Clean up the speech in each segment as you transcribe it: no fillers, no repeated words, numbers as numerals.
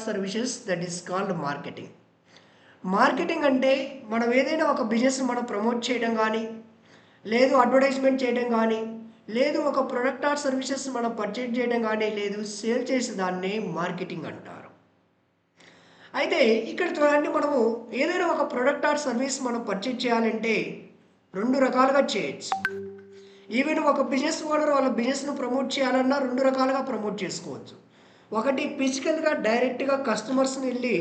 Services that is called marketing. Marketing అంటే మనం ఏదైనా ఒక బిజినెస్ మనం ప్రమోట్ చేయడం కానీ, లేదు అడ్వర్టైజ్మెంట్ చేయడం కానీ, లేదు ఒక ప్రొడక్ట్ ఆర్ సర్వీసెస్ మనం పర్చేజ్ చేయడం కానీ, లేదు సేల్ చేసే దాన్ని మార్కెటింగ్ అంటారు. అయితే ఇక్కడ చూడండి, మనము ఏదైనా ఒక ప్రొడక్ట్ ఆర్ సర్వీస్ మనం పర్చేజ్ చేయాలంటే రెండు రకాలుగా చేయొచ్చు. ఈవెన్ ఒక బిజినెస్ ఓనర్ వాళ్ళ బిజినెస్ను ప్రమోట్ చేయాలన్నా రెండు రకాలుగా ప్రమోట్ చేసుకోవచ్చు. ఒకటి ఫిజికల్గా డైరెక్ట్గా కస్టమర్స్ని వెళ్ళి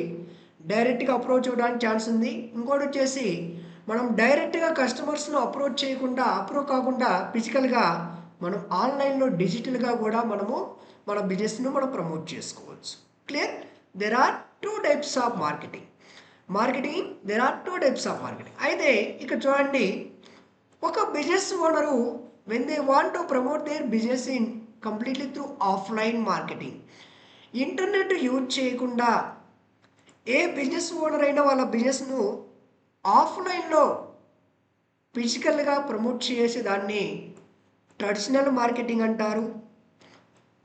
డైరెక్ట్గా అప్రోచ్ అవ్వడానికి ఛాన్స్ ఉంది. ఇంకోటి వచ్చేసి మనం డైరెక్ట్గా కస్టమర్స్ను అప్రోచ్ కాకుండా ఫిజికల్గా మనం ఆన్లైన్లో డిజిటల్గా కూడా మనము మన బిజినెస్ను మనం ప్రమోట్ చేసుకోవచ్చు. Clear? There are two types of marketing. There are two types of marketing. అయితే ఇక్కడ చూడండి, ఒక business owner when they want to promote their business in completely through offline marketing, internet use చేయకుండా ఏ బిజినెస్ ఓనర్ అయినా వాళ్ళ బిజినెస్ను ఆఫ్లైన్లో ఫిజికల్గా ప్రమోట్ చేసే దాన్ని ట్రెడిషనల్ మార్కెటింగ్ అంటారు.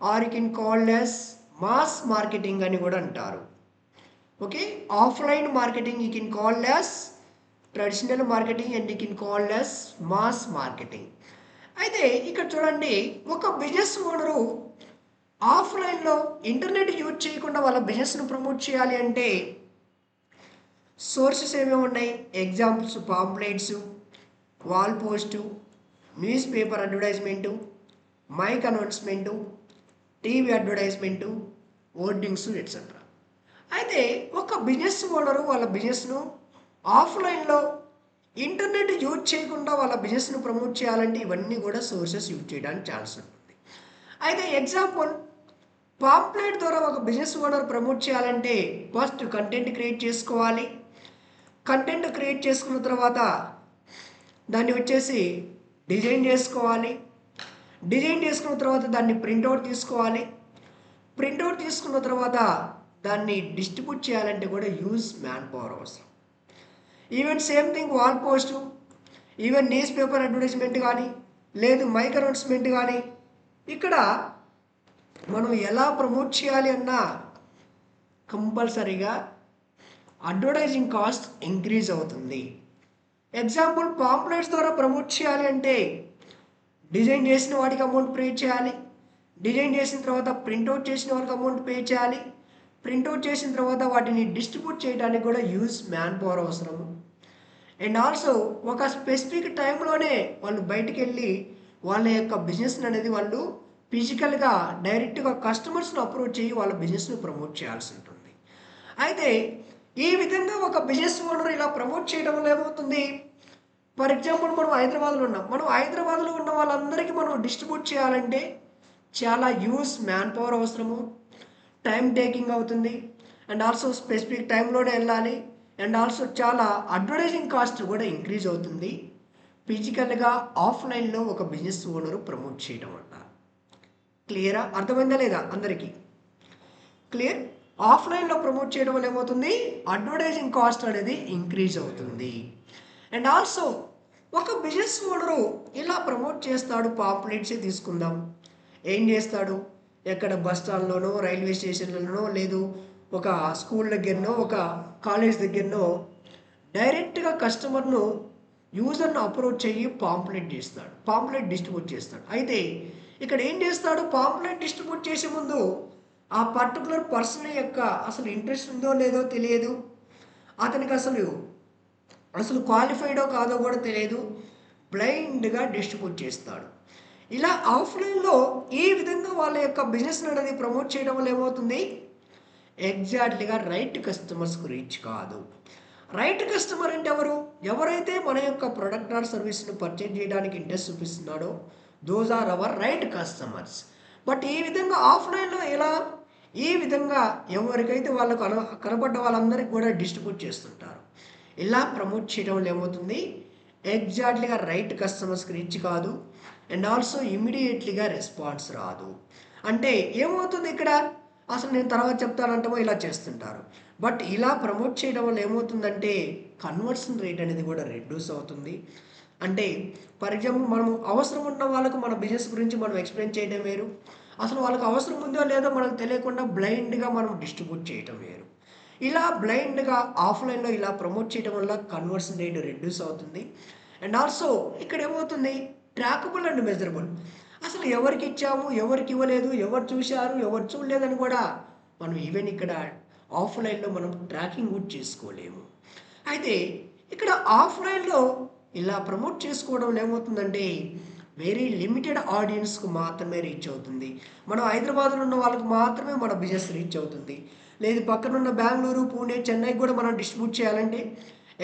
Or you can called as mass marketing అని కూడా అంటారు. Okay, offline marketing you can called as traditional marketing and you can called as mass marketing. అయితే ఇక్కడ చూడండి, ఒక బిజినెస్ ఓనరు ఆఫ్లైన్లో ఇంటర్నెట్ యూజ్ చేయకుండా వాళ్ళ బిజినెస్ను ప్రమోట్ చేయాలి అంటే సోర్సెస్ ఏమేమి ఉన్నాయి? Examples pamphlets, wall post, news paper advertisement, mic announcement, TV advertisement, hoardings etcetera. అయితే ఒక బిజినెస్ ఓనరు వాళ్ళ బిజినెస్ను ఆఫ్లైన్లో ఇంటర్నెట్ యూజ్ చేయకుండా వాళ్ళ బిజినెస్ను ప్రమోట్ చేయాలంటే ఇవన్నీ కూడా సోర్సెస్ యూజ్ చేయడానికి ఛాన్స్ ఉంటుంది. అయితే ఎగ్జాంపుల్, పాంప్లెట్ ద్వారా ఒక బిజినెస్ ఓనర్ ప్రమోట్ చేయాలంటే ఫస్ట్ కంటెంట్ క్రియేట్ చేసుకోవాలి. కంటెంట్ క్రియేట్ చేసుకున్న తర్వాత దాన్ని వచ్చేసి డిజైన్ చేసుకోవాలి. డిజైన్ చేసుకున్న తర్వాత దాన్ని ప్రింట్అవుట్ తీసుకోవాలి. ప్రింట్అవుట్ తీసుకున్న తర్వాత దాన్ని డిస్ట్రిబ్యూట్ చేయాలంటే కూడా యూజ్ మ్యాన్ పవర్ అవసరం. Even same thing wall post, even news paper advertisement కానీ, లేదు మైక్ అనౌన్స్మెంట్ కానీ, ఇక్కడ మనం ఎలా ప్రమోట్ చేయాలి అన్నా కంపల్సరీగా అడ్వర్టైజింగ్ కాస్ట్ ఇంక్రీజ్ అవుతుంది. ఎగ్జాంపుల్, పాంప్లెట్స్ ద్వారా ప్రమోట్ చేయాలి అంటే డిజైన్ చేసిన వాడికి అమౌంట్ పే చేయాలి. డిజైన్ చేసిన తర్వాత ప్రింట్అవుట్ చేసిన వాళ్ళకి అమౌంట్ పే చేయాలి. ప్రింట్అవుట్ చేసిన తర్వాత వాటిని డిస్ట్రిబ్యూట్ చేయడానికి కూడా యూజ్ మ్యాన్ పవర్ అవసరము. అండ్ ఆల్సో ఒక స్పెసిఫిక్ టైంలోనే వాళ్ళు బయటికి వెళ్ళి వాళ్ళ యొక్క బిజినెస్ అనేది వాళ్ళు ఫిజికల్గా డైరెక్ట్గా కస్టమర్స్ను అప్రోచ్ చేయి వాళ్ళ బిజినెస్ను ప్రమోట్ చేయాల్సి ఉంటుంది. అయితే ఈ విధంగా ఒక బిజినెస్ ఓనర్ ఇలా ప్రమోట్ చేయడం వల్ల ఏమవుతుంది? ఫర్ ఎగ్జాంపుల్, మనం హైదరాబాద్లో ఉన్నాం. మనం హైదరాబాద్లో ఉన్న వాళ్ళందరికీ మనం డిస్ట్రిబ్యూట్ చేయాలంటే చాలా యూజ్ మ్యాన్ పవర్ అవసరము, టైం టేకింగ్ అవుతుంది. అండ్ ఆల్సో స్పెసిఫిక్ టైంలోనే వెళ్ళాలి. అండ్ ఆల్సో చాలా అడ్వర్టైజింగ్ కాస్ట్ కూడా ఇంక్రీజ్ అవుతుంది ఫిజికల్గా ఆఫ్లైన్లో ఒక బిజినెస్ ఓనరు ప్రమోట్ చేయడం వల్ల. క్లియరా? అర్థమైందా లేదా అందరికీ? క్లియర్? ఆఫ్లైన్లో ప్రమోట్ చేయడం వల్ల ఏమవుతుంది? అడ్వర్టైజింగ్ కాస్ట్ అనేది ఇంక్రీజ్ అవుతుంది. అండ్ ఆల్సో ఒక బిజినెస్ ఓనరు ఇలా ప్రమోట్ చేస్తాడు. పాంప్లెట్సే తీసుకుందాం. ఏం చేస్తాడు? ఎక్కడ బస్ స్టాండ్లోనో, రైల్వే స్టేషన్లలోనో, లేదు ఒక స్కూల్ దగ్గరనో, ఒక కాలేజ్ దగ్గరనో డైరెక్ట్గా కస్టమర్ను, యూజర్ను అప్రోచ్ అయ్యి పాంప్లెట్ చేస్తాడు, పాంప్లెట్ డిస్ట్రిబ్యూట్ చేస్తాడు. అయితే ఇక్కడ ఏం చేస్తాడు? పాంప్లెట్ డిస్ట్రిబ్యూట్ చేసే ముందు ఆ పర్టికులర్ పర్సన్ యొక్క అసలు ఇంట్రెస్ట్ ఉందో లేదో తెలియదు, అతనికి అసలు క్వాలిఫైడో కాదో కూడా తెలియదు, బ్లైండ్గా డిస్ట్రిబ్యూట్ చేస్తాడు. ఇలా ఆఫ్లైన్లో ఈ విధంగా వాళ్ళ యొక్క బిజినెస్ అనేది ప్రమోట్ చేయడం వల్ల ఏమవుతుంది? ఎగ్జాక్ట్లీగా రైట్ కస్టమర్స్కు రీచ్ కాదు. రైట్ కస్టమర్ అంటే ఎవరు? ఎవరైతే మన యొక్క ప్రొడక్ట్ ఆర్ సర్వీస్ను పర్చేజ్ చేయడానికి ఇంట్రెస్ట్ చూపిస్తున్నాడో those are our right customers. But ఈ విధంగా ఆఫ్లైన్లో ఎలా? ఈ విధంగా ఎవరికైతే వాళ్ళకు కనపడ్డ వాళ్ళందరికీ కూడా డిస్ట్రిబ్యూట్ చేస్తుంటారు. ఇలా ప్రమోట్ చేయడం వల్ల ఏమవుతుంది? ఎగ్జాక్ట్లీగా రైట్ కస్టమర్స్కి రీచ్ కాదు. అండ్ ఆల్సో ఇమీడియట్లీగా రెస్పాన్స్ రాదు. అంటే ఏమవుతుంది ఇక్కడ? అసలు నేను తర్వాత చెప్తానంటామో ఇలా చేస్తుంటారు. బట్ ఇలా ప్రమోట్ చేయడం వల్ల ఏమవుతుందంటే కన్వర్షన్ రేట్ అనేది కూడా రెడ్యూస్ అవుతుంది. అంటే ఫర్ ఎగ్జాంపుల్, మనం అవసరం ఉన్న వాళ్ళకు మన బిజినెస్ గురించి మనం ఎక్స్ప్లెయిన్ చేయడం వేరు, అసలు వాళ్ళకి అవసరం ఉందో లేదో మనకు తెలియకుండా బ్లైండ్గా మనం డిస్ట్రిబ్యూట్ చేయటం వేరు. ఇలా బ్లైండ్గా ఆఫ్లైన్లో ఇలా ప్రమోట్ చేయడం వల్ల కన్వర్షన్ రేట్ రెడ్యూస్ అవుతుంది. అండ్ ఆల్సో ఇక్కడ ఏమవుతుంది, ట్రాకబుల్ అండ్ మెజరబుల్. అసలు ఎవరికి ఇచ్చాము, ఎవరికి ఇవ్వలేదు, ఎవరు చూశారు, ఎవరు చూడలేదని కూడా మనం ఈవెన్ ఇక్కడ ఆఫ్లైన్లో మనం ట్రాకింగ్ కూడా చేసుకోలేము. అయితే ఇక్కడ ఆఫ్లైన్లో ఇలా ప్రమోట్ చేసుకోవడం ఏమవుతుందంటే వెరీ లిమిటెడ్ ఆడియన్స్కు మాత్రమే రీచ్ అవుతుంది. మనం హైదరాబాద్లో ఉన్న వాళ్ళకి మాత్రమే మన బిజినెస్ రీచ్ అవుతుంది. లేదు పక్కనున్న బెంగళూరు, పూణే, చెన్నైకి కూడా మనం డిస్ట్రిబ్యూట్ చేయాలంటే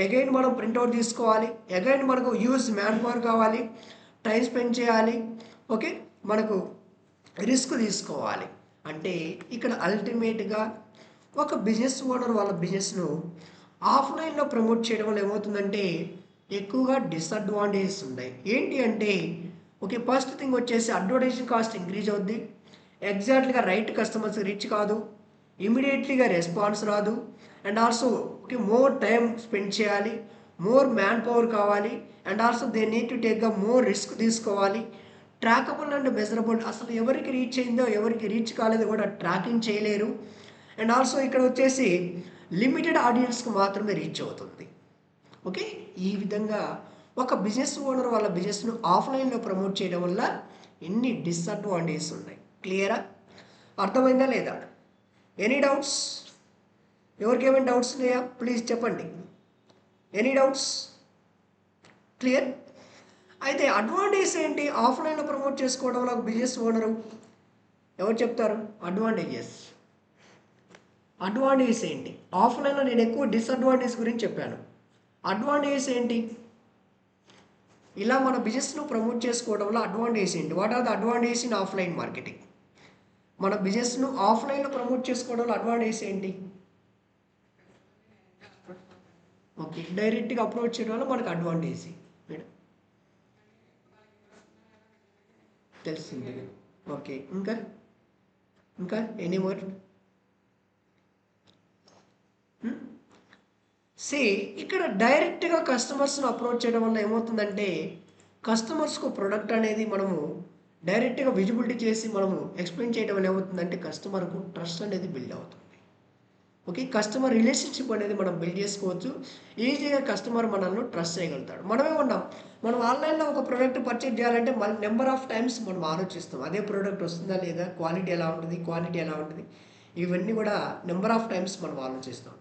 అగైన్ మనం ప్రింట్అవుట్ తీసుకోవాలి, అగైన్ మనకు యూజ్ మ్యాన్ పవర్ కావాలి, టైం స్పెండ్ చేయాలి, ఓకే, మనకు రిస్క్ తీసుకోవాలి. అంటే ఇక్కడ అల్టిమేట్గా ఒక బిజినెస్ ఓనర్ వాళ్ళ బిజినెస్ను ఆఫ్లైన్లో ప్రమోట్ చేయడం వల్ల ఏమవుతుందంటే ఎక్కువగా డిసడ్వాంటేజెస్ ఉన్నాయి. ఏంటి అంటే ఓకే, ఫస్ట్ థింగ్ వచ్చేసి అడ్వర్టైజింగ్ కాస్ట్ ఇంక్రీజ్ అవుద్ది, ఎగ్జాక్ట్గా రైట్ కస్టమర్స్ రీచ్ కాదు, ఇమీడియట్లీగా రెస్పాన్స్ రాదు, and also okay more time spend చేయాలి, మోర్ మ్యాన్ పవర్ కావాలి, and also they need to take more risk తీసుకోవాలి. ట్రాకబుల్ అండ్ మెజరబుల్, అసలు ఎవరికి రీచ్ అయిందో ఎవరికి రీచ్ కాలేదో కూడా ట్రాకింగ్ చేయలేరు. అండ్ ఆల్సో ఇక్కడ వచ్చేసి లిమిటెడ్ ఆడియన్స్కి మాత్రమే రీచ్ అవుతుంది. ఓకే, ఈ విధంగా ఒక బిజినెస్ ఓనర్ వాళ్ళ బిజినెస్ను ఆఫ్లైన్లో ప్రమోట్ చేయడం వల్ల ఎన్ని డిసడ్వాంటేజెస్ ఉన్నాయి. క్లియరా, అర్థమైందా లేదా? Any doubts? ఎవరికి ఏమైనా డౌట్స్ ఉన్నాయా ప్లీజ్ చెప్పండి. Any doubts? క్లియర్. అయితే అడ్వాంటేజ్ ఏంటి ఆఫ్లైన్లో ప్రమోట్ చేసుకోవడం వల్ల బిజినెస్ ఓనరు? ఎవరు చెప్తారు అడ్వాంటేజెస్? అడ్వాంటేజెస్ ఏంటి ఆఫ్లైన్లో? నేను ఎక్కువ డిసడ్వాంటేజ్ గురించి చెప్పాను. అడ్వాంటేజెస్ ఏంటి? ఇలా మన బిజినెస్ను ప్రమోట్ చేసుకోవడం వల్ల అడ్వాంటేజ్ ఏంటి? What are the advantage in offline marketing? మన బిజినెస్ను ఆఫ్లైన్లో ప్రమోట్ చేసుకోవడం వల్ల అడ్వాంటేజ్ ఏంటి? ఓకే, డైరెక్ట్గా అప్రోచ్ చేయడం వల్ల మనకు అడ్వాంటేజ్ మేడం తెలిసింది. ఓకే, ఇంకా ఇంకా ఎనీ మోర్? సే ఇక్కడ డైరెక్ట్గా కస్టమర్స్ను అప్రోచ్ చేయడం వల్ల ఏమవుతుందంటే కస్టమర్స్కు ప్రొడక్ట్ అనేది మనము డైరెక్ట్గా విజిబిలిటీ చేసి మనము ఎక్స్ప్లెయిన్ చేయడం వల్ల ఏమవుతుందంటే కస్టమర్కు ట్రస్ట్ అనేది బిల్డ్ అవుతుంది. ఓకే, కస్టమర్ రిలేషన్షిప్ అనేది మనం బిల్డ్ చేసుకోవచ్చు. ఈజీగా కస్టమర్ మనల్ని ట్రస్ట్ చేయగలుగుతాడు. మనమే ఉన్నాం, మనం ఆన్లైన్లో ఒక ప్రోడక్ట్ పర్చేజ్ చేయాలంటే మన నెంబర్ ఆఫ్ టైమ్స్ మనం ఆలోచిస్తాం, అదే ప్రోడక్ట్ వస్తుందా లేదా, క్వాలిటీ ఎలా ఉంటుంది, క్వాంటిటీ ఎలా ఉంటుంది, ఇవన్నీ కూడా నెంబర్ ఆఫ్ టైమ్స్ మనం ఆలోచిస్తాం.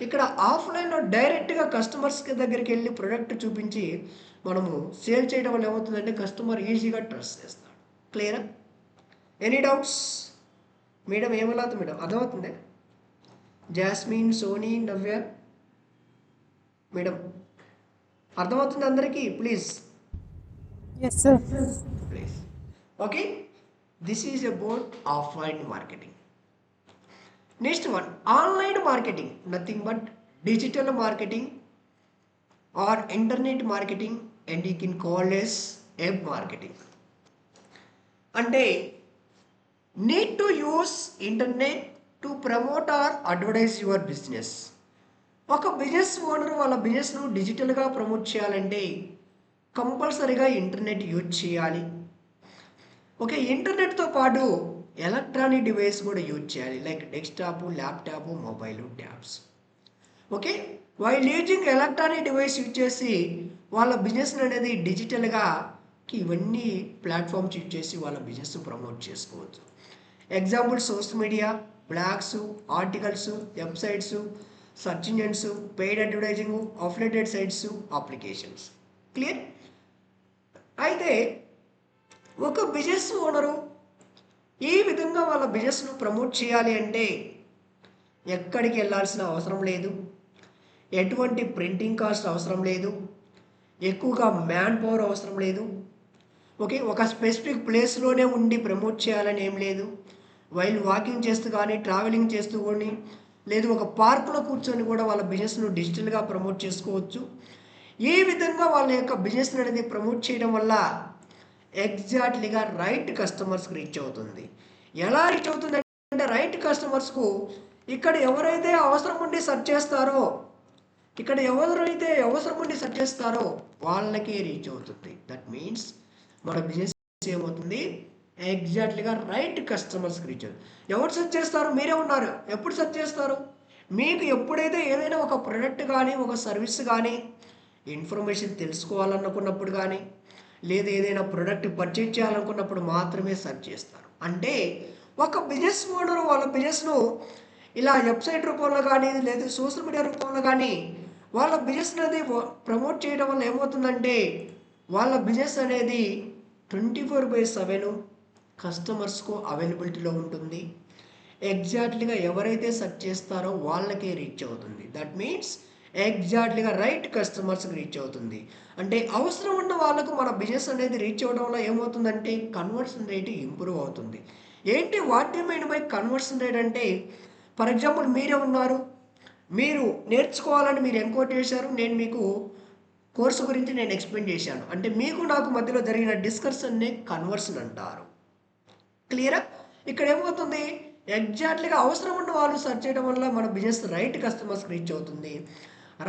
ఇక్కడ ఆఫ్లైన్లో డైరెక్ట్గా కస్టమర్స్కి దగ్గరికి వెళ్ళి ప్రోడక్ట్ చూపించి మనము సేల్ చేయడం వల్ల ఏమవుతుందంటే కస్టమర్ ఈజీగా ట్రస్ట్ చేస్తాడు. క్లియరా? Any doubts? మేడం ఏమవుతుంది మేడం, అర్థమవుతుంది? జాస్మిన్, సోనీ, నవ్య మేడం అర్థమవుతుంది అందరికీ? Please Yes, sir. Please. Okay, this is about offline marketing. Next one online marketing, nothing but digital marketing or internet marketing and you can call as web marketing. అంటే need to use internet to promote or advertise your business. ఒక business owner వాళ్ళ బిజినెస్ను డిజిటల్గా promote చేయాలంటే కంపల్సరీగా internet use చేయాలి. Okay, ఇంటర్నెట్తో పాటు ఎలక్ట్రానిక్ డివైస్ కూడా యూజ్ చేయాలి, like desktop, laptop, mobile, tabs. Okay, while using electronic device use చేసి వాళ్ళ బిజినెస్ అనేది డిజిటల్గా ఇవన్నీ ప్లాట్ఫామ్స్ యూజ్ చేసి వాళ్ళ బిజినెస్ ప్రమోట్ చేసుకోవచ్చు. Example social media, blogs, articles, websites, search engines, paid advertising, affiliated sites, applications. Clear? అయితే ఒక బిజినెస్ ఓనరు ఈ విధంగా వాళ్ళ బిజినెస్ను ప్రమోట్ చేయాలి అంటే ఎక్కడికి వెళ్ళాల్సిన అవసరం లేదు, ఎటువంటి ప్రింటింగ్ కాస్ట్ అవసరం లేదు, ఎక్కువగా మ్యాన్ పవర్ అవసరం లేదు. ఓకే, ఒక స్పెసిఫిక్ ప్లేస్లోనే ఉండి ప్రమోట్ చేయాలని ఏం లేదు. వైల్ వాకింగ్ చేస్తూ కానీ, ట్రావెలింగ్ చేస్తూ కానీ, లేదు ఒక పార్కులో కూర్చొని కూడా వాళ్ళ బిజినెస్ను డిజిటల్గా ప్రమోట్ చేసుకోవచ్చు. ఈ విధంగా వాళ్ళ యొక్క బిజినెస్ అనేది ప్రమోట్ చేయడం వల్ల ఎగ్జాక్ట్లీగా రైట్ కస్టమర్స్కి రీచ్ అవుతుంది. ఎలా రీచ్ అవుతుంది అంటే రైట్ కస్టమర్స్కు ఇక్కడ ఎవరైతే అవసరం ఉండి సెర్చ్ చేస్తారో, వాళ్ళకే రీచ్ అవుతుంది. దట్ మీన్స్ మన బిజినెస్ ఏమవుతుంది, ఎగ్జాక్ట్లీగా రైట్ కస్టమర్స్కి రీచ్ అవుతుంది. ఎవరు సెర్చ్ చేస్తారు? మీరే ఉన్నారు. ఎప్పుడు సెర్చ్ చేస్తారు? మీకు ఎప్పుడైతే ఏదైనా ఒక ప్రొడక్ట్ కానీ ఒక సర్వీస్ కానీ ఇన్ఫర్మేషన్ తెలుసుకోవాలనుకున్నప్పుడు కానీ లేదా ఏదైనా ప్రొడక్ట్ పర్చేజ్ చేయాలనుకున్నప్పుడు మాత్రమే సెర్చ్ చేస్తారు. అంటే ఒక బిజినెస్ ఓనర్ వాళ్ళ బిజినెస్ను ఇలా వెబ్సైట్ రూపంలో కానీ లేదా సోషల్ మీడియా రూపంలో కానీ వాళ్ళ బిజినెస్ అనేది ప్రమోట్ చేయడం వల్ల ఏమవుతుందంటే వాళ్ళ బిజినెస్ అనేది 24/7 కస్టమర్స్కు అవైలబిలిటీలో ఉంటుంది. ఎగ్జాక్ట్లీగా ఎవరైతే సెర్చ్ చేస్తారో వాళ్ళకే రీచ్ అవుతుంది. దట్ మీన్స్ ఎగ్జాక్ట్లీగా రైట్ కస్టమర్స్కి రీచ్ అవుతుంది. అంటే అవసరం ఉన్న వాళ్ళకు మన బిజినెస్ అనేది రీచ్ అవ్వడం వల్ల ఏమవుతుందంటే కన్వర్షన్ రేట్ ఇంప్రూవ్ అవుతుంది. ఏంటి what you mean by conversion rate అంటే, ఫర్ ఎగ్జాంపుల్ మీరే ఉన్నారు, మీరు నేర్చుకోవాలని మీరు ఎంక్వైరీ చేశారు, నేను మీకు కోర్సు గురించి నేను ఎక్స్ప్లెయిన్ చేశాను. అంటే మీకు నాకు మధ్యలో జరిగిన డిస్కషన్నే కన్వర్షన్ అంటారు. క్లియరా? ఇక్కడ ఏమవుతుంది, ఎగ్జాక్ట్లీగా అవసరం ఉన్న వాళ్ళు సెర్చ్ చేయడం వల్ల మన బిజినెస్ రైట్ కస్టమర్స్కి రీచ్ అవుతుంది.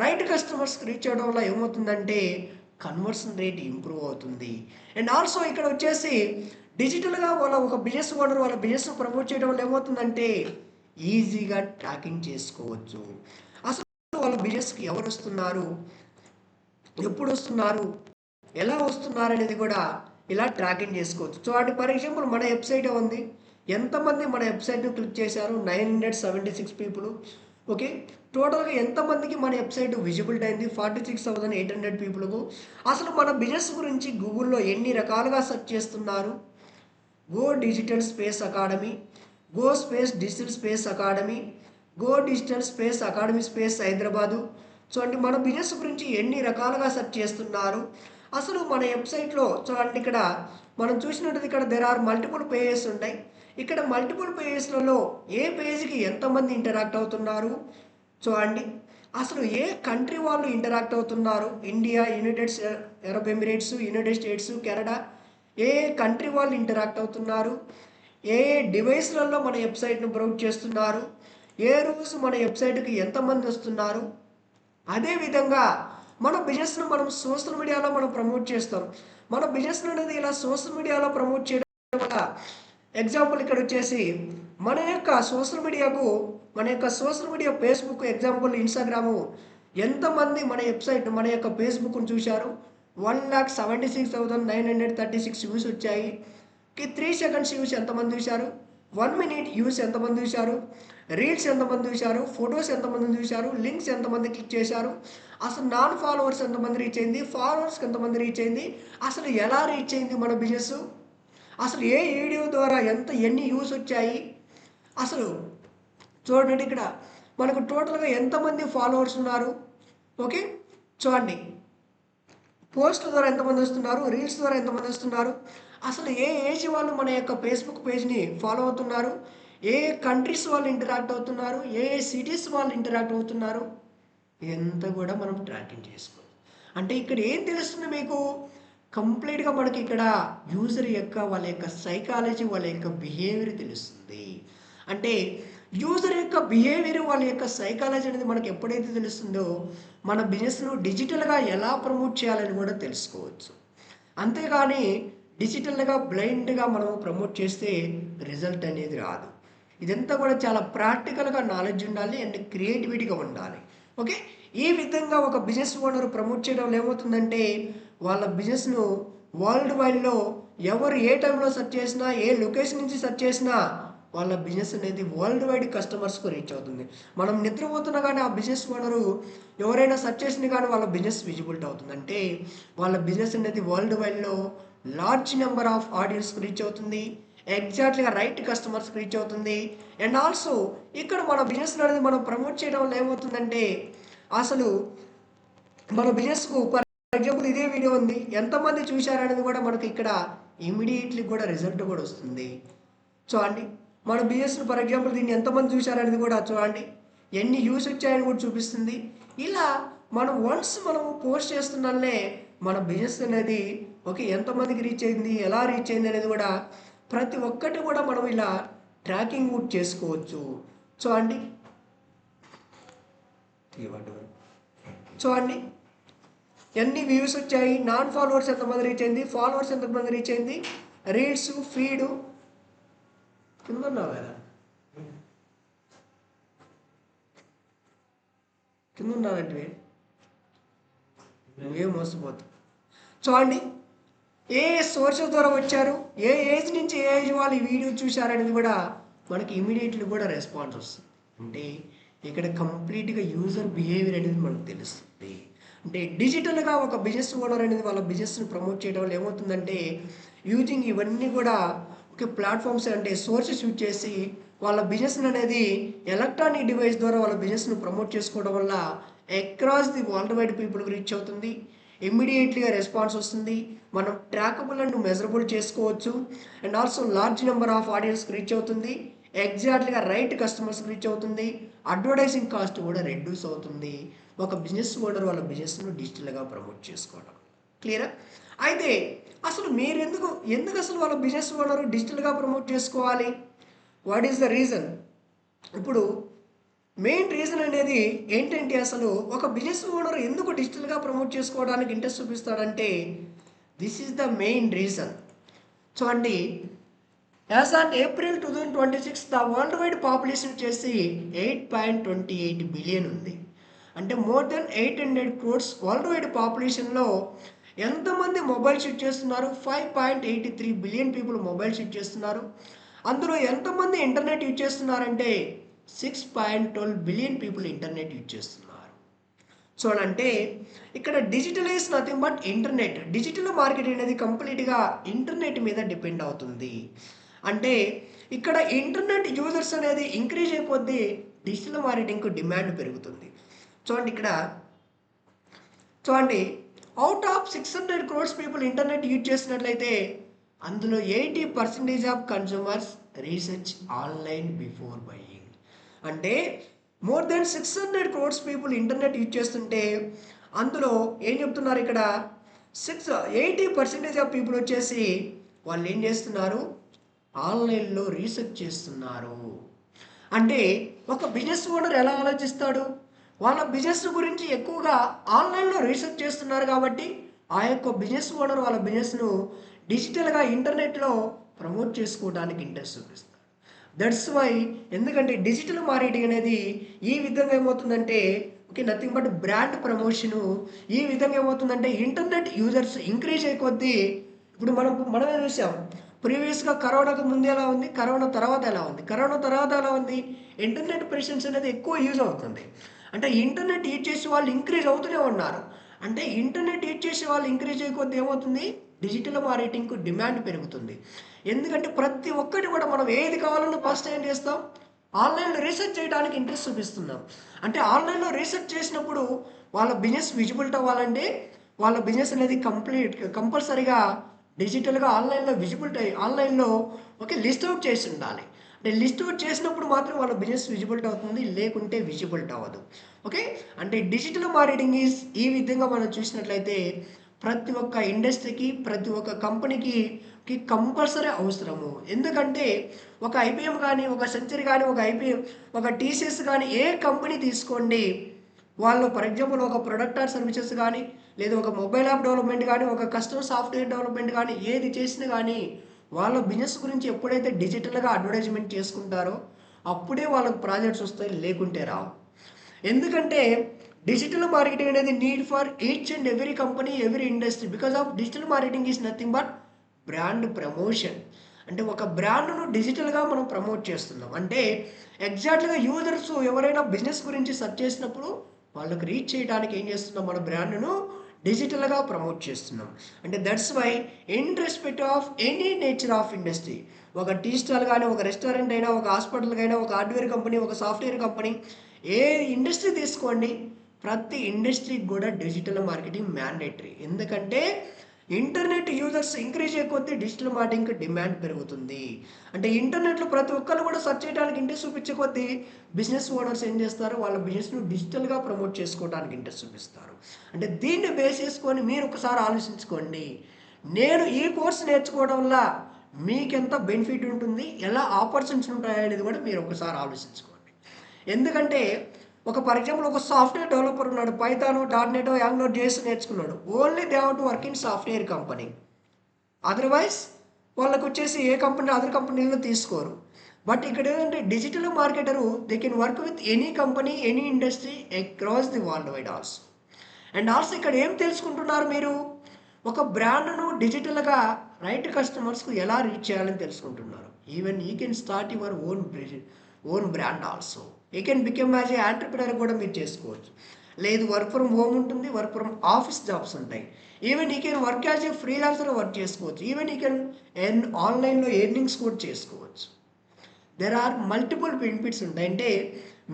రైట్ కస్టమర్స్కి రీచ్ అవ్వడం వల్ల ఏమవుతుందంటే కన్వర్షన్ రేట్ ఇంప్రూవ్ అవుతుంది. అండ్ ఆల్సో ఇక్కడ వచ్చేసి డిజిటల్గా వాళ్ళ ఒక బిజినెస్ ఓనర్ వాళ్ళ బిజినెస్ ప్రమోట్ చేయడం వల్ల ఏమవుతుందంటే ఈజీగా ట్రాకింగ్ చేసుకోవచ్చు. అసలు వాళ్ళ బిజినెస్కి ఎవరు వస్తున్నారు, ఎప్పుడు వస్తున్నారు, ఎలా వస్తున్నారు అనేది కూడా ఇలా ట్రాకింగ్ చేసుకోవచ్చు. సో అంటే ఫర్ ఎగ్జాంపుల్ మన వెబ్సైట్ ఉంది, ఎంతమంది మన వెబ్సైట్ను క్లిక్ చేశారు? 976 పీపుల్. ఓకే, టోటల్గా ఎంతమందికి మన వెబ్సైట్ విజిబిలిటీ అయింది? 46,800 పీపుల్కు. అసలు మన బిజినెస్ గురించి గూగుల్లో ఎన్ని రకాలుగా సెర్చ్ చేస్తున్నారు? Go digital space academy, go space digital space academy, go digital space academy space Hyderabad. చూడండి మన బిజినెస్ గురించి ఎన్ని రకాలుగా సెర్చ్ చేస్తున్నారు. అసలు మన వెబ్సైట్లో చూడండి, ఇక్కడ మనం చూసినట్టు ఇక్కడ దెర్ ఆర్ మల్టిపుల్ పేజెస్ ఉంటాయి. ఇక్కడ మల్టిపుల్ పేజెస్లలో ఏ పేజ్కి ఎంతమంది ఇంటరాక్ట్ అవుతున్నారు చూడండి. అసలు ఏ కంట్రీ వాళ్ళు ఇంటరాక్ట్ అవుతున్నారు? India, United Arab Emirates, United States, Canada, ఏ కంట్రీ వాళ్ళు ఇంటరాక్ట్ అవుతున్నారు? ఏ డివైస్లలో మన వెబ్సైట్ను బ్రౌజ్ చేస్తున్నారు? ఏ రోజు మన వెబ్సైట్కి ఎంతమంది వస్తున్నారు? అదేవిధంగా మన బిజినెస్ను మనం సోషల్ మీడియాలో మనం ప్రమోట్ చేస్తాం. మన బిజినెస్ అనేది ఇలా సోషల్ మీడియాలో ప్రమోట్ చేయడం వల్ల ఎగ్జాంపుల్ ఇక్కడ వచ్చేసి మన యొక్క social media Facebook example Instagram ఎంతమంది మన వెబ్సైట్ మన యొక్క ఫేస్బుక్ను చూశారు? 1,76,936 వ్యూస్ వచ్చాయి. 3 సెకండ్స్ వ్యూస్ ఎంతమంది చూశారు? 1 మినిట్ వ్యూస్ ఎంతమంది చూశారు? రీల్స్ ఎంతమంది చూశారు? ఫొటోస్ ఎంతమంది చూశారు? లింక్స్ ఎంతమంది క్లిక్ చేశారు? అసలు నాన్ ఫాలోవర్స్ ఎంతమంది రీచ్ అయింది? ఫాలోవర్స్కి ఎంతమంది రీచ్ అయింది? అసలు ఎలా రీచ్ అయింది మన బిజినెస్? అసలు ఏ వీడియో ద్వారా ఎన్ని వ్యూస్ వచ్చాయి? అసలు చూడండి ఇక్కడ మనకు టోటల్గా ఎంతమంది ఫాలోవర్స్ ఉన్నారు? ఓకే, చూడండి పోస్ట్ ద్వారా ఎంతమంది వస్తున్నారు, రీల్స్ ద్వారా ఎంతమంది వస్తున్నారు, అసలు ఏ ఏజ్ వాళ్ళు మన యొక్క ఫేస్బుక్ పేజ్ని ఫాలో అవుతున్నారు, ఏ కంట్రీస్ వాళ్ళు ఇంటరాక్ట్ అవుతున్నారు, ఏ సిటీస్ వాళ్ళు ఇంటరాక్ట్ అవుతున్నారు, ఇదంతా కూడా మనం ట్రాకింగ్ చేసుకోవాలి. అంటే ఇక్కడ ఏం తెలుస్తుంది మీకు? కంప్లీట్గా మనకి ఇక్కడ యూజర్ యొక్క వాళ్ళ యొక్క సైకాలజీ, వాళ్ళ యొక్క బిహేవియర్ తెలుస్తుంది. అంటే యూజర్ యొక్క బిహేవియర్, వాళ్ళ యొక్క సైకాలజీ అనేది మనకు ఎప్పుడైతే తెలుస్తుందో మన బిజినెస్ను డిజిటల్గా ఎలా ప్రమోట్ చేయాలని కూడా తెలుసుకోవచ్చు. అంతేగాని డిజిటల్గా బ్లైండ్గా మనం ప్రమోట్ చేస్తే రిజల్ట్ అనేది రాదు. ఇదంతా కూడా చాలా ప్రాక్టికల్గా నాలెడ్జ్ ఉండాలి అండ్ క్రియేటివిటీగా ఉండాలి. ఓకే, ఈ విధంగా ఒక బిజినెస్ ఓనర్ ప్రమోట్ చేయడం వల్ల ఏమవుతుందంటే వాళ్ళ బిజినెస్ను వరల్డ్ వైడ్లో ఎవరు ఏ టైంలో సెర్చ్ చేసినా, ఏ లొకేషన్ నుంచి సెర్చ్ చేసినా వాళ్ళ బిజినెస్ అనేది వరల్డ్ వైడ్ కస్టమర్స్కు రీచ్ అవుతుంది. మనం నిద్రపోతున్నా కానీ ఆ బిజినెస్ ఓనరు ఎవరైనా సెర్చ్ చేసినా కానీ వాళ్ళ బిజినెస్ విజిబిలిటీ అవుతుంది. అంటే వాళ్ళ బిజినెస్ అనేది వరల్డ్ వైడ్లో లార్జ్ నెంబర్ ఆఫ్ ఆడియన్స్కి రీచ్ అవుతుంది. ఎగ్జాక్ట్లీగా రైట్ కస్టమర్స్కి రీచ్ అవుతుంది. అండ్ ఆల్సో ఇక్కడ మన బిజినెస్ అనేది మనం ప్రమోట్ చేయడం వల్ల ఏమవుతుందంటే అసలు మన బిజినెస్కు ఫర్ ఎగ్జాంపుల్ ఇదే వీడియో ఉంది, ఎంతమంది చూశారనేది కూడా మనకి ఇక్కడ ఇమీడియట్లీ కూడా రిజల్ట్ కూడా వస్తుంది. చూడండి మన బిజినెస్ను ఫర్ ఎగ్జాంపుల్ దీన్ని ఎంతమంది చూశారనేది కూడా చూడండి, ఎన్ని వ్యూస్ వచ్చాయని కూడా చూపిస్తుంది. ఇలా మనం మనము పోస్ట్ చేస్తున్నానే మన బిజినెస్ అనేది ఓకే ఎంతమందికి రీచ్ అయింది, ఎలా రీచ్ అయింది అనేది కూడా ప్రతి ఒక్కటి కూడా మనం ఇలా ట్రాకింగ్ కూడా చేసుకోవచ్చు. చూడండి చూడండి ఎన్ని వ్యూస్ వచ్చాయి, నాన్ ఫాలోవర్స్ ఎంతమంది రీచ్ అయింది, ఫాలోవర్స్ ఎంతమంది రీచ్ అయింది, రీల్స్ ఫీడు కింద ఉన్నావు కదా, కింద ఉన్నానంటే నువ్వే మోసపోతావు. చూడండి, ఏ సోర్సెస్ ద్వారా వచ్చారు, ఏ ఏజ్ నుంచి ఏ ఏజ్ వాళ్ళు ఈ వీడియో చూశారనేది కూడా మనకి ఇమీడియట్లీ కూడా రెస్పాన్స్ వస్తుంది. అంటే ఇక్కడ కంప్లీట్గా యూజర్ బిహేవియర్ అనేది మనకు తెలుస్తుంది. అంటే డిజిటల్గా ఒక బిజినెస్ ఓనర్ అనేది వాళ్ళ బిజినెస్ని ప్రమోట్ చేయడం వల్ల ఏమవుతుందంటే యూజింగ్ ఇవన్నీ కూడా ఒక ప్లాట్ఫామ్స్ అంటే సోర్సెస్ యూజ్ చేసి వాళ్ళ బిజినెస్ అనేది ఎలక్ట్రానిక్ డివైస్ ద్వారా వాళ్ళ బిజినెస్ను ప్రమోట్ చేసుకోవడం వల్ల అక్రాస్ ది వరల్డ్ వైడ్ పీపుల్కి రీచ్ అవుతుంది. ఇమ్మీడియట్లీగా రెస్పాన్స్ వస్తుంది. మనం ట్రాకబుల్ అండ్ మెజరబుల్ చేసుకోవచ్చు. And also large number of ఆడియన్స్కి రీచ్ అవుతుంది. ఎగ్జాక్ట్లీగా రైట్ కస్టమర్స్కి రీచ్ అవుతుంది. అడ్వర్టైజింగ్ కాస్ట్ కూడా రెడ్యూస్ అవుతుంది. ఒక బిజినెస్ ఓనర్ వాళ్ళ బిజినెస్ను డిజిటల్గా ప్రమోట్ చేసుకోవడం. క్లియరా? అయితే అసలు మీరు ఎందుకు అసలు వాళ్ళ బిజినెస్ ఓనర్ డిజిటల్గా ప్రమోట్ చేసుకోవాలి? What is the reason? ఇప్పుడు మెయిన్ రీజన్ అనేది ఏంటంటే అసలు ఒక బిజినెస్ ఓనర్ ఎందుకు డిజిటల్గా ప్రమోట్ చేసుకోవడానికి ఇంట్రెస్ట్ చూపిస్తాడంటే this is the main reason. చూడండి, as on April 2026 the world wide population వచ్చేసి 8.28 బిలియన్ ఉంది. అంటే more than 800 crores world wide పాపులేషన్లో ఎంతమంది మొబైల్స్ యూజ్ చేస్తున్నారు? 5.83 బిలియన్ పీపుల్ మొబైల్స్ యూజ్ చేస్తున్నారు. అందులో ఎంతమంది ఇంటర్నెట్ యూజ్ చేస్తున్నారంటే 6.12 బిలియన్ పీపుల్ ఇంటర్నెట్ యూజ్ చేస్తున్నారు. చూడంటే ఇక్కడ digital is nothing but internet. Digital market అనేది కంప్లీట్గా ఇంటర్నెట్ మీద డిపెండ్ అవుతుంది. అంటే ఇక్కడ ఇంటర్నెట్ యూజర్స్ అనేది ఇంక్రీజ్ అయిపోద్ది, డిజిటల్ మార్కెటింగ్కు డిమాండ్ పెరుగుతుంది. చూడండి, out of 600 crores people internet use చేసినట్లయితే అందులో 80% of consumers research online before buying. అంటే more than 600 crores people internet use చేస్తుంటే అందులో ఏం చెప్తున్నారు ఇక్కడ 80% ఆఫ్ పీపుల్ వచ్చేసి వాళ్ళు ఏం చేస్తున్నారు? ఆన్లైన్లో రీసెర్చ్ చేస్తున్నారు. అంటే ఒక బిజినెస్ ఓనర్ ఎలా ఆలోచిస్తాడు? వాళ్ళ బిజినెస్ గురించి ఎక్కువగా ఆన్లైన్లో రీసెర్చ్ చేస్తున్నారు కాబట్టి ఆ యొక్క బిజినెస్ ఓనర్ వాళ్ళ బిజినెస్ను డిజిటల్గా ఇంటర్నెట్లో ప్రమోట్ చేసుకోవడానికి ఇంట్రెస్ట్ చూపిస్తారు. దట్స్ వై, ఎందుకంటే డిజిటల్ మార్కెటింగ్ అనేది ఈ విధంగా ఏమవుతుందంటే నథింగ్ బట్ బ్రాండ్ ప్రమోషను. ఈ విధంగా ఏమవుతుందంటే ఇంటర్నెట్ యూజర్స్ ఇంక్రీజ్ అయిపోద్ది. ఇప్పుడు మనమే చూసాం, ప్రీవియస్గా కరోనాకు ముందు ఎలా ఉంది, కరోనా తర్వాత ఎలా ఉంది. కరోనా తర్వాత ఎలా ఉంది? ఇంటర్నెట్ ప్రెసెన్స్ అనేది ఎక్కువ యూజ్ అవుతుంది. అంటే ఇంటర్నెట్ యూజ్ చేసే వాళ్ళు ఇంక్రీజ్ అవుతూనే ఉన్నారు. అంటే ఇంటర్నెట్ యూజ్ చేసే వాళ్ళు ఇంక్రీజ్ అయిపోతే ఏమవుతుంది? డిజిటల్ మార్కెటింగ్కు డిమాండ్ పెరుగుతుంది. ఎందుకంటే ప్రతి ఒక్కటి కూడా మనం ఏది కావాలన్నా ఫస్ట్ ఏం చేస్తాం? ఆన్లైన్లో రీసెర్చ్ చేయడానికి ఇంట్రెస్ట్ చూపిస్తున్నాం. అంటే ఆన్లైన్లో రీసెర్చ్ చేసినప్పుడు వాళ్ళ బిజినెస్ విజిబిలిటీ అవ్వాలంటే వాళ్ళ బిజినెస్ అనేది కంపల్సరీగా డిజిటల్గా ఆన్లైన్లో విజిబిలిటీ ఆన్లైన్లో లిస్ట్ అవుట్ చేసి ఉండాలి. అంటే లిస్ట్ అవుట్ చేసినప్పుడు మాత్రం వాళ్ళ బిజినెస్ విజిబిలిటీ అవుతుంది, లేకుంటే విజిబిలిటీ అవ్వదు. అంటే డిజిటల్ మార్కెటింగ్ ఈజ్ ఈ విధంగా మనం చూసినట్లయితే ప్రతి ఒక్క ఇండస్ట్రీకి ప్రతి ఒక్క కంపెనీకి కంపల్సరీ అవసరము. ఎందుకంటే ఒక ఐబిఎం కానీ, ఒక సెంచరీ కానీ, ఒక టీసీఎస్ కానీ, ఏ కంపెనీ తీసుకోండి, వాళ్ళు ఫర్ ఎగ్జాంపుల్ ఒక ప్రొడక్ట్ ఆర్ సర్వీసెస్ కానీ, లేదా ఒక మొబైల్ యాప్ డెవలప్మెంట్ కానీ, ఒక కస్టమర్ సాఫ్ట్వేర్ డెవలప్మెంట్ కానీ, ఏది చేసినా కానీ వాళ్ళ బిజినెస్ గురించి ఎప్పుడైతే డిజిటల్గా అడ్వర్టైజ్మెంట్ చేసుకుంటారో అప్పుడే వాళ్ళకు ప్రాజెక్ట్స్ వస్తాయి, లేకుంటే రావు. ఎందుకంటే డిజిటల్ మార్కెటింగ్ అనేది need for each and every company, every industry. Because of digital marketing is nothing but brand promotion. అంటే ఒక బ్రాండ్ను డిజిటల్గా మనం ప్రమోట్ చేస్తున్నాం. అంటే ఎగ్జాక్ట్గా యూజర్స్ ఎవరైనా బిజినెస్ గురించి సెర్చ్ చేసినప్పుడు వాళ్ళకి రీచ్ చేయడానికి ఏం చేస్తున్నాం? మన బ్రాండ్ను డిజిటల్గా ప్రమోట్ చేస్తున్నాం. అంటే that's why in respect of any nature of industry, ఒక టీ స్టాల్ కానీ, ఒక రెస్టారెంట్ అయినా, ఒక హాస్పిటల్ అయినా, ఒక హార్డ్వేర్ కంపెనీ, ఒక సాఫ్ట్వేర్ కంపెనీ, ఏ ఇండస్ట్రీ తీసుకోండి, ప్రతి ఇండస్ట్రీకి కూడా డిజిటల్ మార్కెటింగ్ మ్యాండేటరీ. ఎందుకంటే ఇంటర్నెట్ యూజర్స్ ఇంక్రీజ్ అయిపోతే డిజిటల్ మార్కెటింగ్కి డిమాండ్ పెరుగుతుంది. అంటే ఇంటర్నెట్లో ప్రతి ఒక్కరు కూడా సెర్చ్ చేయడానికి ఇంట్రెస్ట్ చూపించే కొద్దీ బిజినెస్ ఓనర్స్ ఏం చేస్తారు? వాళ్ళ బిజినెస్ను డిజిటల్గా ప్రమోట్ చేసుకోవడానికి ఇంట్రెస్ట్ చూపిస్తారు. అంటే దీన్ని బేస్ చేసుకొని మీరు ఒకసారి ఆలోచించుకోండి, నేను ఈ కోర్స్ నేర్చుకోవడం వల్ల మీకెంత బెనిఫిట్ ఉంటుంది, ఎలా ఆపర్చునిటీస్ ఉంటాయి అనేది కూడా మీరు ఒకసారి ఆలోచించుకోండి. ఎందుకంటే ఫర్ ఎగ్జాంపుల్ ఒక సాఫ్ట్వేర్ డెవలపర్ ఉన్నాడు, పైథాన్, .NET, యాంగులర్, JS నేర్చుకున్నాడు. Only they have to work in software company. Otherwise వాళ్ళకు వచ్చేసి ఏ కంపెనీ అదర్ కంపెనీలో తీసుకోరు. బట్ ఇక్కడ ఏంటంటే digital marketer they can work with any company, any industry across the world wide also. And also ఇక్కడ ఏం తెలుసుకుంటున్నారు మీరు? ఒక బ్రాండ్ను డిజిటల్గా రైట్ కస్టమర్స్కు ఎలా రీచ్ చేయాలని తెలుసుకుంటున్నారు. Even you can start your own brand also. You can become as a entrepreneur కూడా మీరు చేసుకోవచ్చు. లేదు వర్క్ ఫ్రమ్ హోమ్ ఉంటుంది, వర్క్ ఫ్రమ్ ఆఫీస్ జాబ్స్ ఉంటాయి. Even you can work as a freelancer work చేసుకోవచ్చు. ఈవెన్ యూ కెన్ ఆన్లైన్లో earnings కూడా చేసుకోవచ్చు. దెర్ ఆర్ మల్టిపుల్ బెనిఫిట్స్ ఉంటాయి. అంటే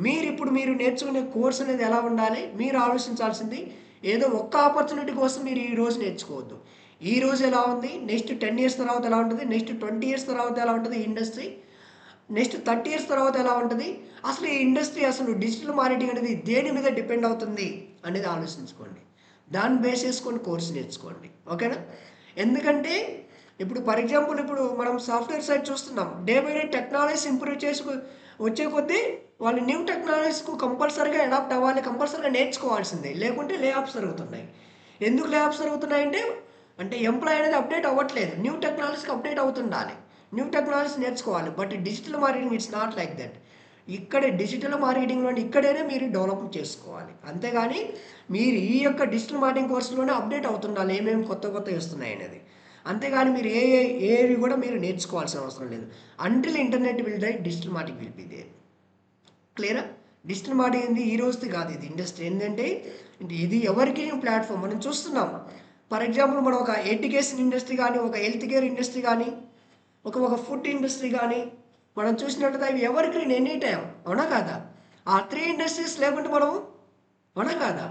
మీరు నేర్చుకునే కోర్స్ అనేది ఎలా ఉండాలి, మీరు ఆలోచించాల్సింది ఏదో ఒక్క ఆపర్చునిటీ కోసం మీరు ఈ రోజు నేర్చుకోవద్దు. ఈ రోజు ఎలా ఉంది, నెక్స్ట్ 10 ఇయర్స్ తర్వాత ఎలా ఉంటుంది, నెక్స్ట్ 20 ఇయర్స్ తర్వాత ఎలా ఉంటుంది ఈ ఇండస్ట్రీ, నెక్స్ట్ 30 ఇయర్స్ తర్వాత ఎలా ఉంటుంది, అసలు ఈ ఇండస్ట్రీ అసలు డిజిటల్ మార్కెటింగ్ అనేది దేని మీద డిపెండ్ అవుతుంది అనేది ఆలోచించుకోండి. దాన్ని బేస్ చేసుకొని కోర్స్ నేర్చుకోండి. ఓకేనా? ఎందుకంటే ఇప్పుడు ఫర్ ఎగ్జాంపుల్ ఇప్పుడు మనం సాఫ్ట్వేర్ సైడ్ చూస్తున్నాం. Day by day technologies improve వచ్చే కొద్దీ వాళ్ళు న్యూ టెక్నాలజీస్కు కంపల్సరీగా అడాప్ట్ అవ్వాలి, కంపల్సరీగా నేర్చుకోవాల్సిందే. లేకుంటే లే ఆఫ్స్ జరుగుతున్నాయి. ఎందుకు లే ఆఫ్స్ జరుగుతున్నాయంటే అంటే ఎంప్లాయ్ అనేది అప్డేట్ అవ్వట్లేదు. న్యూ టెక్నాలజీకి అప్డేట్ అవుతుండాలి, న్యూ టెక్నాలజీస్ నేర్చుకోవాలి. But digital marketing it's not like that. ఇక్కడ డిజిటల్ మార్కెటింగ్లోనే ఇక్కడైనా మీరు డెవలప్ చేసుకోవాలి. అంతేగాని మీరు ఈ యొక్క డిజిటల్ మార్కెటింగ్ కోర్సులోనే అప్డేట్ అవుతుండాలి ఏమేమి కొత్త వస్తున్నాయి అనేది. అంతేగాని మీరు ఏవి కూడా మీరు నేర్చుకోవాల్సిన అవసరం లేదు. Until internet will die digital marketing will be there. క్లియరా? డిజిటల్ మార్కెటింగ్ ఈ రోజుది కాదు, ఇది ఇండస్ట్రీ. ఏంటంటే ఇది ఎవరికి ప్లాట్ఫామ్ మనం చూస్తున్నాం. ఫర్ ఎగ్జాంపుల్ మనం ఒక ఎడ్యుకేషన్ ఇండస్ట్రీ కానీ, ఒక హెల్త్ కేర్ ఇండస్ట్రీ కానీ, ఒక ఫుడ్ ఇండస్ట్రీ కానీ మనం చూసినట్లయితే అవి ఎవరికి ఎనీ టైం, అవునా కాదా? ఆ 3 ఇండస్ట్రీస్ లేకుంటే మనము, అవునా కాదా?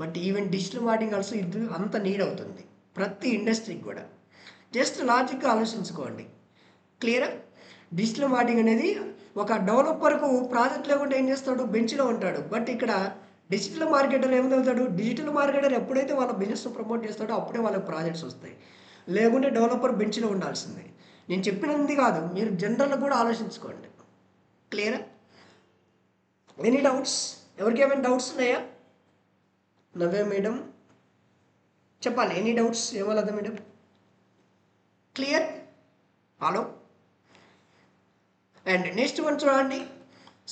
But even digital marketing also ఇది అంత నీడ్ అవుతుంది ప్రతి ఇండస్ట్రీకి కూడా. జస్ట్ లాజిక్గా ఆలోచించుకోండి. క్లియరా? డిజిటల్ మార్కెటింగ్ అనేది ఒక డెవలపర్కు ప్రాజెక్ట్ లేకుండా ఏం చేస్తాడు, బెంచ్లో ఉంటాడు. బట్ ఇక్కడ డిజిటల్ మార్కెటర్ ఏమవుతాడు, డిజిటల్ మార్కెటర్ ఎప్పుడైతే వాళ్ళ బిజినెస్ ప్రమోట్ చేస్తాడో అప్పుడే వాళ్ళకి ప్రాజెక్ట్స్ వస్తాయి. లేకుంటే డెవలపర్ బెంచ్లో ఉండాల్సిందే. నేను చెప్పినది కాదు, మీరు జనరల్గా కూడా ఆలోచించుకోండి. క్లియరా? Any doubts? ఎవరికి ఏమైనా డౌట్స్ ఉన్నాయా? నవ్వే మేడం చెప్పాలి. Any doubts? ఏమన్నదా madam? Clear? Hello. And next one చూడండి.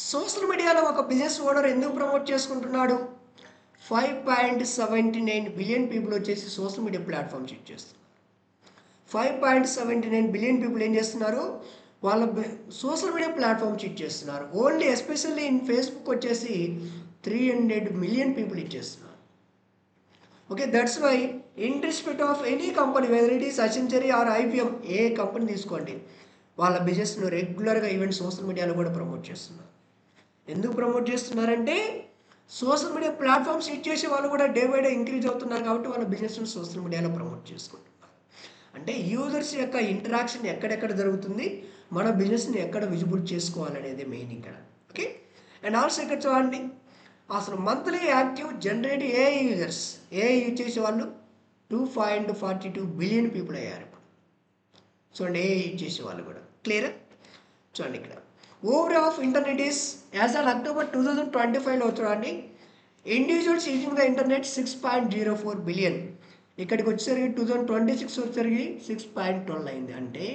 సోషల్ మీడియాలో ఒక బిజినెస్ ఓనర్ ఎందుకు ప్రమోట్ చేసుకుంటున్నాడు? 5.79 బిలియన్ పీపుల్ వచ్చేసి సోషల్ మీడియా ప్లాట్ఫామ్స్ యూజ్ చేస్తున్నారు. 5.79 బిలియన్ పీపుల్ ఏం చేస్తున్నారు, వాళ్ళ సోషల్ మీడియా ప్లాట్ఫామ్స్ యూజ్ చేస్తున్నారు. ఓన్లీ ఎస్పెషల్లీ ఇన్ ఫేస్బుక్ వచ్చేసి 300 మిలియన్ పీపుల్ యూజ్ చేస్తున్నారు. Okay, that's why in respect of any company, whether it is Accenture or IBM, ఏ company తీసుకోండి, వాళ్ళ బిజినెస్ను రెగ్యులర్గా ఈవెన్ సోషల్ మీడియాలో కూడా ప్రమోట్ చేస్తున్నారు. ఎందుకు ప్రమోట్ చేస్తున్నారంటే సోషల్ మీడియా ప్లాట్ఫామ్స్ యూజ్ చేసే వాళ్ళు కూడా డే బై డే ఇంక్రీజ్ అవుతున్నారు కాబట్టి వాళ్ళ బిజినెస్ను సోషల్ మీడియాలో ప్రమోట్ చేసుకుంటున్నారు. అంటే యూజర్స్ యొక్క ఇంటరాక్షన్ ఎక్కడెక్కడ జరుగుతుంది, మన బిజినెస్ని ఎక్కడ విజిబుల్ చేసుకోవాలనేది మెయిన్ ఇక్కడ. ఓకే. అండ్ ఆల్సో ఇక్కడ చూడండి, అసలు monthly active generate AI users, AI use చేసే వాళ్ళు 2.42 బిలియన్ పీపుల్ అయ్యారు ఇప్పుడు. చూడండి, ఏఐ యూజ్ చేసే వాళ్ళు కూడా. క్లియర్? చూడండి ఇక్కడ over of internet is as on October 2025లో చూడండి, individuals using the internet 6.04 billion. ఇక్కడికి వచ్చేసరికి 2026 వచ్చేసరికి 6.12 అయింది. అంటే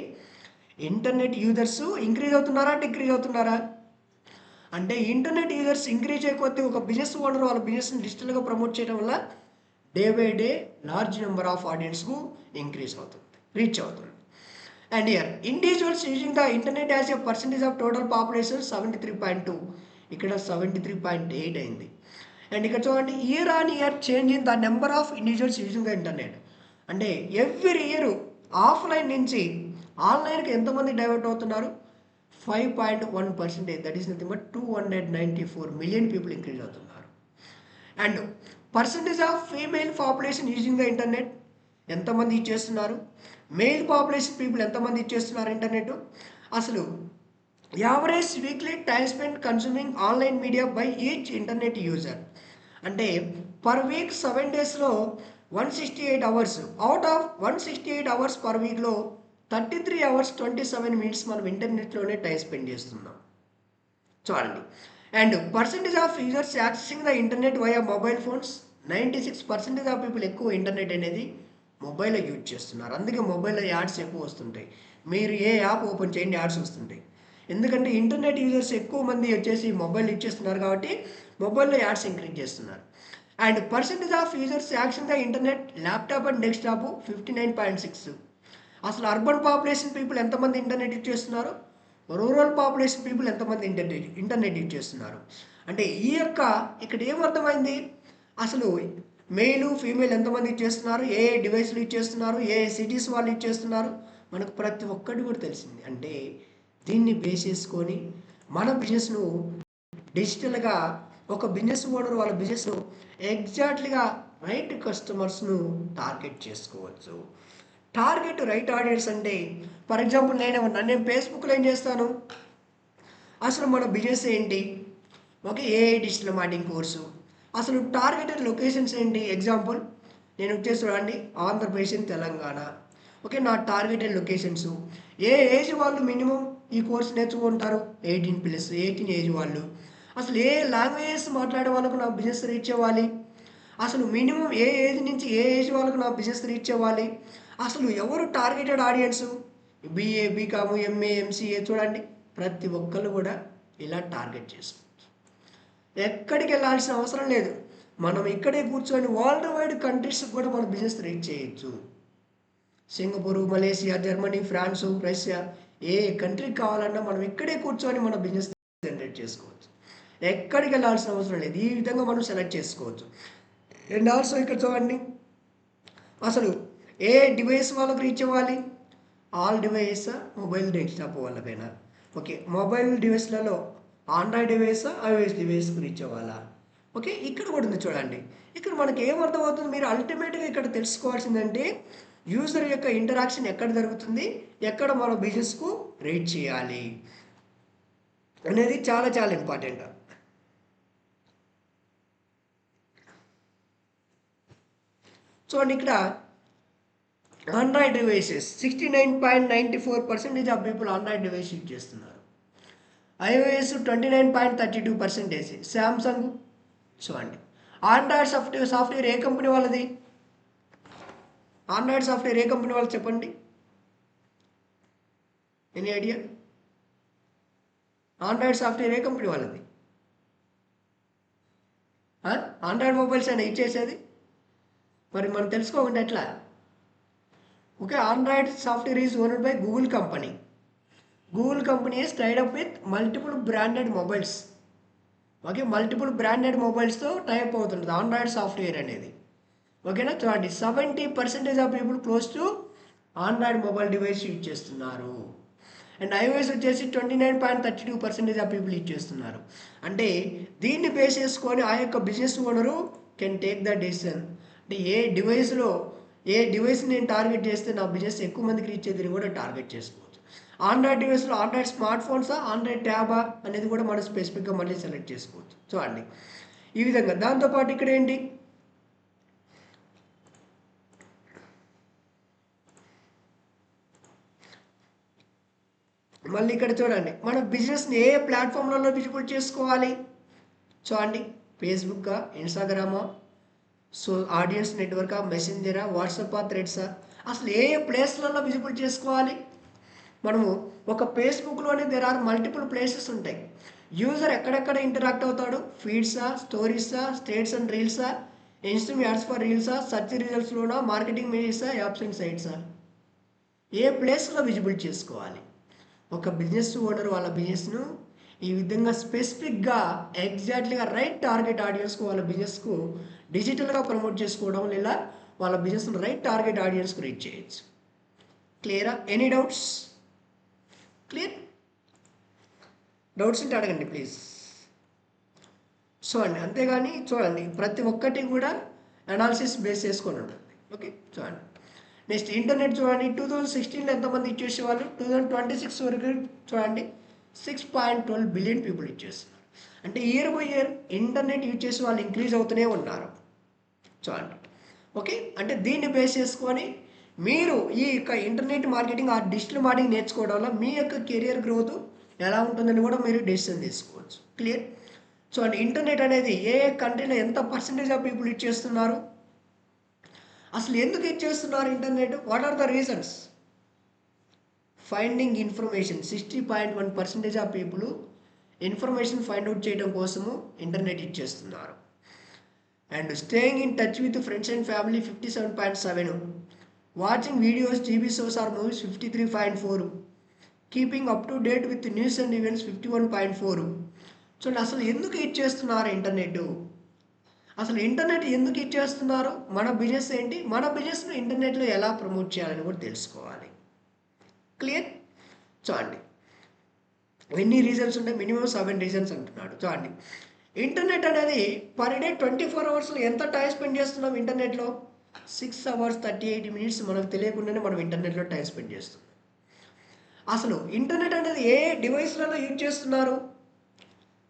ఇంటర్నెట్ యూజర్స్ ఇంక్రీజ్ అవుతున్నారా, డిక్రీజ్ అవుతున్నారా? అంటే ఇంటర్నెట్ యూజర్స్ ఇంక్రీజ్ అయిపోతే ఒక బిజినెస్ ఓనర్ వాళ్ళ బిజినెస్ని డిజిటల్గా ప్రమోట్ చేయడం వల్ల day by day large number of ఆడియన్స్కు ఇంక్రీజ్ అవుతుంది, రీచ్ అవుతుంది. And year individuals using the internet as a percentage of total population 73.2, ఇక్కడ 73.8 అయింది. అండ్ ఇక్కడ చూడండి, year on year change in the number of individuals using the internet. అంటే every year offline నుంచి ఆన్లైన్కి ఎంతమంది డైవర్ట్ అవుతున్నారు? 5.1%. That is nothing but 294 million people increase అవుతున్నారు. And percentage of female population using the internet ఎంతమంది ఇచ్చేస్తున్నారు? Mail population people ఎంతమంది ఇచ్చేస్తున్నారు ఇంటర్నెట్? అసలు average weekly time spend consuming online media by each internet user. అంటే per week 7 డేస్లో 168 hours, out of 168 hours per వీక్లో 33 hours 27 minutes మనం ఇంటర్నెట్లోనే time spend చేస్తున్నాం. చూడండి. And percentage of users accessing the internet via mobile phones, 96% of people ఎక్కువ internet అనేది మొబైల్లో use చేస్తున్నారు. అందుకే మొబైల్లో యాడ్స్ ఎక్కువ వస్తుంటాయి. మీరు ఏ యాప్ ఓపెన్ చేయండి యాడ్స్ వస్తుంటాయి. ఎందుకంటే ఇంటర్నెట్ యూజర్స్ ఎక్కువ మంది వచ్చేసి మొబైల్ ఇచ్చేస్తున్నారు కాబట్టి మొబైల్లో యాడ్స్ ఇంక్రీజ్ చేస్తున్నారు. And percentage of users action the internet laptop and desktop 59.6. అసలు అర్బన్ పాపులేషన్ పీపుల్ ఎంతమంది ఇంటర్నెట్ యూజ్ చేస్తున్నారు, రూరల్ పాపులేషన్ పీపుల్ ఎంతమంది ఇంటర్నెట్ యూజ్ చేస్తున్నారు. అంటే ఇక్కడ ఏమర్థమైంది, అసలు మెయిల్ ఫీమేల్ ఎంతమంది ఇచ్చేస్తున్నారు, ఏ డివైస్లు ఇచ్చేస్తున్నారు, ఏ సిటీస్ వాళ్ళు ఇచ్చేస్తున్నారు, మనకు ప్రతి ఒక్కటి కూడా తెలిసింది. అంటే దీన్ని బేస్ చేసుకొని మన బిజినెస్ను డిజిటల్గా ఒక బిజినెస్ ఓనర్ వాళ్ళ బిజినెస్ను ఎగ్జాక్ట్లీగా రైట్ కస్టమర్స్ను టార్గెట్ చేసుకోవచ్చు. టార్గెట్ రైట్ ఆడియన్స్ అంటే ఫర్ ఎగ్జాంపుల్ నేను ఫేస్బుక్లో ఏం చేస్తాను, అసలు మన బిజినెస్ ఏంటి, okay, AI digital marketing course, అసలు టార్గెటెడ్ లొకేషన్స్ ఏంటి. ఎగ్జాంపుల్ నేను వచ్చేసి చూడండి ఆంధ్రప్రదేశ్ తెలంగాణ, ఓకే, నా టార్గెటెడ్ లొకేషన్స్. ఏ ఏజ్ వాళ్ళు మినిమం ఈ కోర్స్ నేర్చుకుంటారు, 18+ ఏజ్ వాళ్ళు. అసలు ఏ లాంగ్వేజెస్ మాట్లాడే వాళ్ళకు నా బిజినెస్ రీచ్ అవ్వాలి, అసలు మినిమం ఏ ఏజ్ నుంచి ఏ ఏజ్ వాళ్ళకు నా బిజినెస్ రీచ్ అవ్వాలి, అసలు ఎవరు targeted audience, BA B Com MA MCA, చూడండి ప్రతి ఒక్కళ్ళు కూడా ఇలా టార్గెట్ చేసుకోవచ్చు. ఎక్కడికి వెళ్ళాల్సిన అవసరం లేదు, మనం ఇక్కడే కూర్చొని వరల్డ్ వైడ్ కంట్రీస్కి కూడా మన బిజినెస్ రీచ్ చేయొచ్చు. Singapore, Malaysia, Germany, France, Russia, ఏ కంట్రీకి కావాలన్నా మనం ఇక్కడే కూర్చొని మన బిజినెస్ జనరేట్ చేసుకోవచ్చు. ఎక్కడికి వెళ్ళాల్సిన అవసరం లేదు, ఈ విధంగా మనం సెలెక్ట్ చేసుకోవచ్చు. అండ్ ఆల్సో ఇక్కడ చూడండి, అసలు ఏ డివైస్ వాళ్ళకి రీచ్ అవ్వాలి, ఆల్ డివైస్, మొబైల్ డెస్క్టాప్ వాళ్ళకైనా, ఓకే, మొబైల్ డివైస్లలో ఆండ్రాయిడ్ డివైస్ ఐఓఎస్ డివైస్కి రీచ్ అవ్వాలా, ఓకే. ఇక్కడ కూడా ఉంది చూడండి, ఇక్కడ మనకి ఏమర్థమవుతుంది, మీరు అల్టిమేట్గా ఇక్కడ తెలుసుకోవాల్సిందంటే యూజర్ యొక్క ఇంటరాక్షన్ ఎక్కడ జరుగుతుంది, ఎక్కడ మన బిజినెస్కు రీచ్ చేయాలి అనేది చాలా చాలా ఇంపార్టెంట్. చూడండి ఇక్కడ Android devices 69.94% of people Android device use చేస్తున్నారు. ఐఓఎస్ 29.32%. శాంసంగ్ చూడండి. ఆండ్రాయిడ్ సాఫ్ట్వేర్ ఏ కంపెనీ వాళ్ళది, ఆండ్రాయిడ్ సాఫ్ట్వేర్ ఏ కంపెనీ వాళ్ళు చెప్పండి, ఎనీ ఐడియా? ఆండ్రాయిడ్ సాఫ్ట్వేర్ ఏ కంపెనీ వాళ్ళది, ఆండ్రాయిడ్ మొబైల్స్ అయినా ఇచ్చేసేది, మరి మనం తెలుసుకోకుండా ఎట్లా? Okay, Android software is owned by Google company. Google company is tied up with multiple branded mobiles, okay, multiple branded మొబైల్స్తో టైప్ అవుతుంది ఆండ్రాయిడ్ సాఫ్ట్వేర్ అనేది, ఓకేనా. చూడండి 70% of people close to Android mobile device use చేస్తున్నారు. And iOS వచ్చేసి 29.32% of people use చేస్తున్నారు. అంటే దీన్ని బేస్ చేసుకొని ఆ యొక్క business owner can take the decision, అంటే ఏ డివైస్ నేను టార్గెట్ చేస్తే నా బిజినెస్ ఎక్కువ మందికి రీచ్ అయ్యేది కూడా టార్గెట్ చేసుకోవచ్చు. ఆండ్రాయిడ్ డివైస్లో ఆండ్రాయిడ్ స్మార్ట్ ఫోన్సా, ఆండ్రాయిడ్ ట్యాబా అనేది కూడా మనం స్పెసిఫిక్గా మళ్ళీ సెలెక్ట్ చేసుకోవచ్చు. చూడండి ఈ విధంగా. దాంతోపాటు ఇక్కడ ఏంటి, మళ్ళీ ఇక్కడ చూడండి మన బిజినెస్ని ఏ ప్లాట్ఫామ్లలో విజిబుల్ చేసుకోవాలి. చూడండి ఫేస్బుక్కా, ఇన్స్టాగ్రామా, సో ఆడియన్స్ నెట్వర్కా, మెసెంజరా, వాట్సాపా, థ్రెడ్సా, అసలు ఏ ప్లేస్లలో విజిబుల్ చేసుకోవాలి. మనము ఒక ఫేస్బుక్లోనే దేర్ ఆర్ మల్టిపుల్ ప్లేసెస్ ఉంటాయి. యూజర్ ఎక్కడెక్కడ ఇంటరాక్ట్ అవుతాడు, ఫీడ్సా, స్టోరీసా, స్టేట్స్ అండ్ రీల్సా, ఇన్స్టెంట్ యాడ్స్ ఫర్ రీల్సా, సర్చ్ రిజల్ట్స్లోనా, మార్కెటింగ్ మీడియాసా, యాప్స్ అండ్ సైట్సా, ఏ ప్లేస్లో విజిబుల్ చేసుకోవాలి. ఒక బిజినెస్ ఓనర్ వాళ్ళ బిజినెస్ను ఈ విధంగా స్పెసిఫిక్గా ఎగ్జాక్ట్లీగా రైట్ టార్గెట్ ఆడియన్స్కు వాళ్ళ బిజినెస్కు డిజిటల్గా ప్రమోట్ చేసుకోవడం లేదా వాళ్ళ బిజినెస్ను రైట్ టార్గెట్ ఆడియన్స్కు రీచ్ చేయొచ్చు. క్లియరా? Any doubts? క్లియర్? డౌట్స్ ఉంటే అడగండి ప్లీజ్. చూడండి అంతేగాని చూడండి ప్రతి ఒక్కటి కూడా అనాలిసిస్ బేస్ చేసుకొని ఉంటుంది. ఓకే చూడండి. నెక్స్ట్ ఇంటర్నెట్ చూడండి, 2016లో ఎంతమంది ఇచ్చేసేవాళ్ళు, 2026 వరకు చూడండి 6.12 బిలియన్ పీపుల్ ఇచ్చేస్తున్నారు. అంటే year by year internet use చేసే వాళ్ళు ఇంక్రీజ్ అవుతూనే ఉన్నారు. చూడండి ఓకే. అంటే దీన్ని బేస్ చేసుకొని మీరు ఈ యొక్క ఇంటర్నెట్ మార్కెటింగ్ ఆ డిజిటల్ మార్కెటింగ్ నేర్చుకోవడం వల్ల మీ యొక్క కెరియర్ గ్రోత్ ఎలా ఉంటుందని కూడా మీరు డెసిషన్ తీసుకోవచ్చు. క్లియర్? చూడండి ఇంటర్నెట్ అనేది ఏ కంట్రీలో ఎంత పర్సెంటేజ్ ఆఫ్ పీపుల్ ఇచ్చేస్తున్నారు, అసలు ఎందుకు ఇచ్చేస్తున్నారు internet, what are the reasons. Finding information 60.1% of people information find out చేయడం కోసము ఇంటర్నెట్ ఇచ్చేస్తున్నారు. And staying in touch with friends and family 57.7, watching videos, TV shows or movies 53.4, keeping up to date with news and events 51.4. చూడండి, అసలు ఎందుకు ఇచ్చేస్తున్నారు internet? అసలు internet ఎందుకు ఇచ్చేస్తున్నారు? మన బిజినెస్ ఏంటి, మన బిజినెస్ను ఇంటర్నెట్లో ఎలా ప్రమోట్ చేయాలని కూడా తెలుసుకోవాలి. క్లియర్? చూడండి, ఎన్ని రీజన్స్ ఉంటాయి? మినిమం 7 రీజన్స్ అంటున్నాడు. చూడండి, ఇంటర్నెట్ అనేది పర్ డే 24 అవర్స్లో ఎంత టైం స్పెండ్ చేస్తున్నాం ఇంటర్నెట్లో? 6 hours 38 minutes మనకు తెలియకుండానే మనం ఇంటర్నెట్లో టైం స్పెండ్ చేస్తున్నాం. అసలు ఇంటర్నెట్ అనేది ఏ డివైస్లలో యూజ్ చేస్తున్నారు?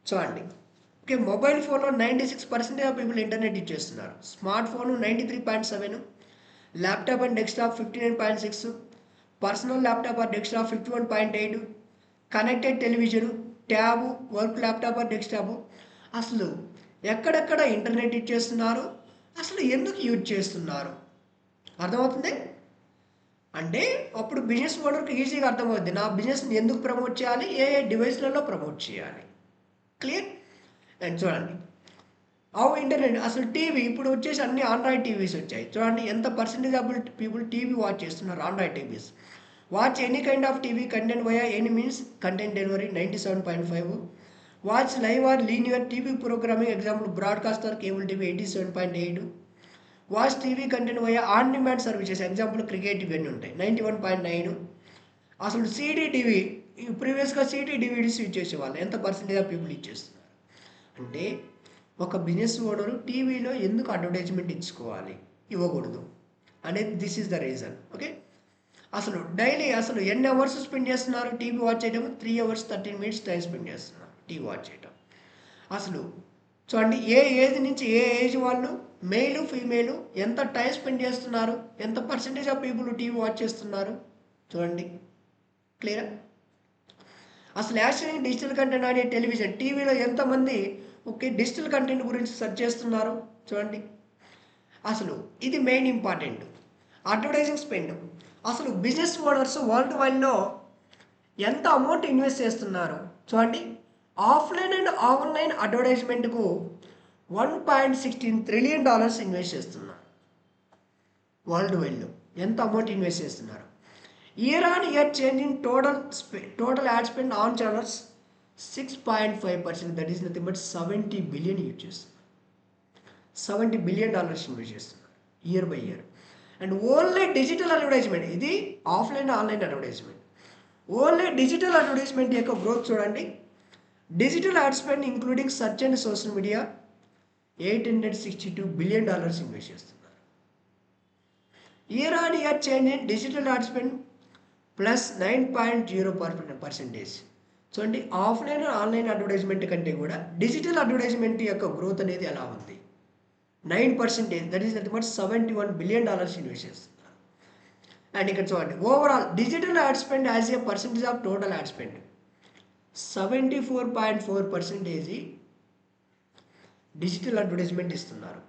చూడండి, ఓకే, మొబైల్ ఫోన్లో 96% ఆఫ్ పీపుల్ ఇంటర్నెట్ యూజ్ చేస్తున్నారు. Smart phone 93.7, laptop and desktop 59.6, personal laptop or desktop 51.8, connected television, tab, work laptop or desktop. అసలు ఎక్కడెక్కడ ఇంటర్నెట్ యూజ్ చేస్తున్నారు, అసలు ఎందుకు యూజ్ చేస్తున్నారు? అర్థమవుతుంది? అంటే అప్పుడు బిజినెస్ ఓనర్కి ఈజీగా అర్థమవుద్ది, నా బిజినెస్ని ఎందుకు ప్రమోట్ చేయాలి, ఏ ఏ డివైస్లలో ప్రమోట్ చేయాలి. క్లియర్? అండ్ చూడండి, ఇంటర్నెట్ అసలు టీవీ ఇప్పుడు వచ్చేసి అన్ని ఆండ్రాయిడ్ టీవీస్ వచ్చాయి. చూడండి, ఎంత percentage of people TV watch చేస్తున్నారు? Android TVs. Watch any kind of TV content via any means content delivery 97.5, watch live or linear TV programming example broadcaster cable TV 87.8, watch TV content via on demand services example cricket ఇవన్నీ ఉంటాయి 91.9. అసలు CD TV, ప్రీవియస్గా CD DVDs use చేసేవాళ్ళు, ఎంత percentage of people use చేస్తున్నారు? అంటే ఒక business owner టీవీలో ఎందుకు అడ్వర్టైజ్మెంట్ ఇచ్చుకోవాలి, ఇవ్వకూడదు అనేది this is the reason. Okay, అసలు డైలీ అసలు ఎన్ని అవర్స్ స్పెండ్ చేస్తున్నారు టీవీ వాచ్ చేయడం? 3 hours 13 minutes టైం స్పెండ్ చేస్తున్నారు టీవీ వాచ్ చేయడం. అసలు చూడండి, ఏ ఏజ్ నుంచి ఏ ఏజ్ వాళ్ళు, మేలు ఫీమేలు ఎంత టైం స్పెండ్ చేస్తున్నారు, ఎంత percentage of people TV watch చేస్తున్నారు? చూడండి, క్లియరా? అసలు యాక్చువల్లీ డిజిటల్ కంటెంట్ అనే టెలివిజన్ టీవీలో ఎంతమంది ఓకే డిజిటల్ కంటెంట్ గురించి సెర్చ్ చేస్తున్నారు? చూడండి, అసలు ఇది మెయిన్ ఇంపార్టెంట్. అడ్వర్టైజింగ్ స్పెండ్, అసలు బిజినెస్ ఓనర్స్ వరల్డ్ వైడ్లో ఎంత అమౌంట్ ఇన్వెస్ట్ చేస్తున్నారు? చూడండి, ఆఫ్లైన్ అండ్ ఆన్లైన్ అడ్వర్టైజ్మెంట్కు $1.16 trillion ఇన్వెస్ట్ చేస్తున్నారు. వరల్డ్ వైడ్లో ఎంత అమౌంట్ ఇన్వెస్ట్ చేస్తున్నారు? Year on year change in total ad spend on channels 6.5%, that is nothing but 70 billion use చేస్తున్నారు. $70 billion ఇన్వెస్ట్ చేస్తున్నారు year by year. And only digital advertisement, ఇది offline online advertisement. Only digital advertisement యొక్క growth చూడండి, digital ad spend including search and social media $862 billion invest చేస్తున్నారు. Year on year change in digital ad spend plus 9.0%. చూడండి, offline online advertisement కంటే కూడా digital advertisement యొక్క growth అనేది ఎలా ఉంది? 9%, that is nothing but $71 billion invest చేస్తున్నారు. And ఇక్కడ చూడండి, overall digital ad spend as a percentage of total ad spend 74.4% digital advertisement ఇస్తున్నారు.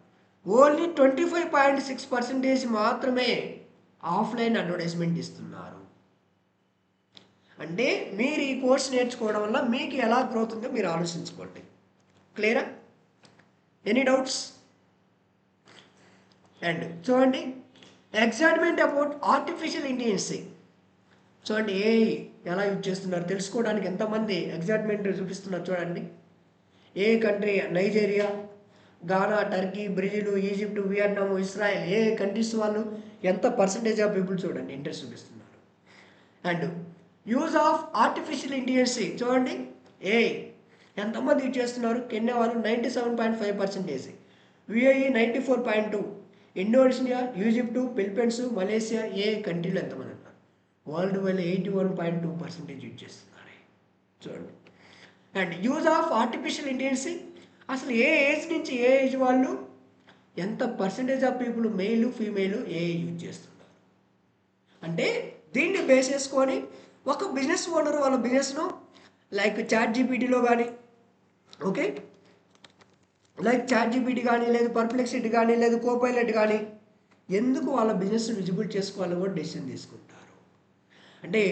ఓన్లీ 25.6% మాత్రమే ఆఫ్లైన్ అడ్వర్టైజ్మెంట్ ఇస్తున్నారు. అంటే మీరు ఈ కోర్స్ నేర్చుకోవడం వల్ల మీకు ఎలా గ్రోత్ ఉందో మీరు ఆలోచించుకోండి. క్లియరా? Any doubts? అండ్ చూడండి, ఎగ్జైట్మెంట్ అబౌట్ ఆర్టిఫిషియల్ ఇంటెలిజెన్స్. చూడండి, ఎలా యూజ్ చేస్తున్నారు తెలుసుకోవడానికి ఎంతమంది ఎగ్జైట్మెంట్ చూపిస్తున్నారు. చూడండి, ఏ country, Nigeria, Ghana, Turkey, Brazil, Egypt, Vietnam, Israel, ఏ కంట్రీస్ వాళ్ళు ఎంత పర్సంటేజ్ ఆఫ్ పీపుల్ చూడండి ఇంట్రెస్ట్ చూపిస్తున్నారు. And use of artificial intelligence చూడండి, ఎంతమంది యూజ్ చేస్తున్నారు? కెన్యా వాళ్ళు 97.5%, UAE 94.2, Indonesia, Egypt, Philippines, Malaysia, ఏ కంట్రీలో ఎంతమంది ఉన్నారు? వరల్డ్ వైడ్ 81.2% యూజ్ చేస్తున్నారు. చూడండి, and use of artificial intelligence అసలు ఏ ఏజ్ నుంచి ఏ ఏజ్ వాళ్ళు, ఎంత పర్సంటేజ్ ఆఫ్ పీపుల్ మేలు ఫీమేలు యూజ్ చేస్తున్నారు? అంటే దీన్ని బేస్ చేసుకొని ఒక బిజినెస్ ఓనర్ వాళ్ళ బిజినెస్ను లైక్ చాట్ జీపీటీలో కానీ, ఓకే, లైక్ చాట్ జీపీటీ కానీ, లేదు పర్ప్లెక్సిటీ కానీ, లేదు కోపైలట్ కానీ, ఎందుకు వాళ్ళ బిజినెస్ విజిబుల్ చేసుకోవాలని కూడా డెసిషన్ తీసుకుంటారు. అంటే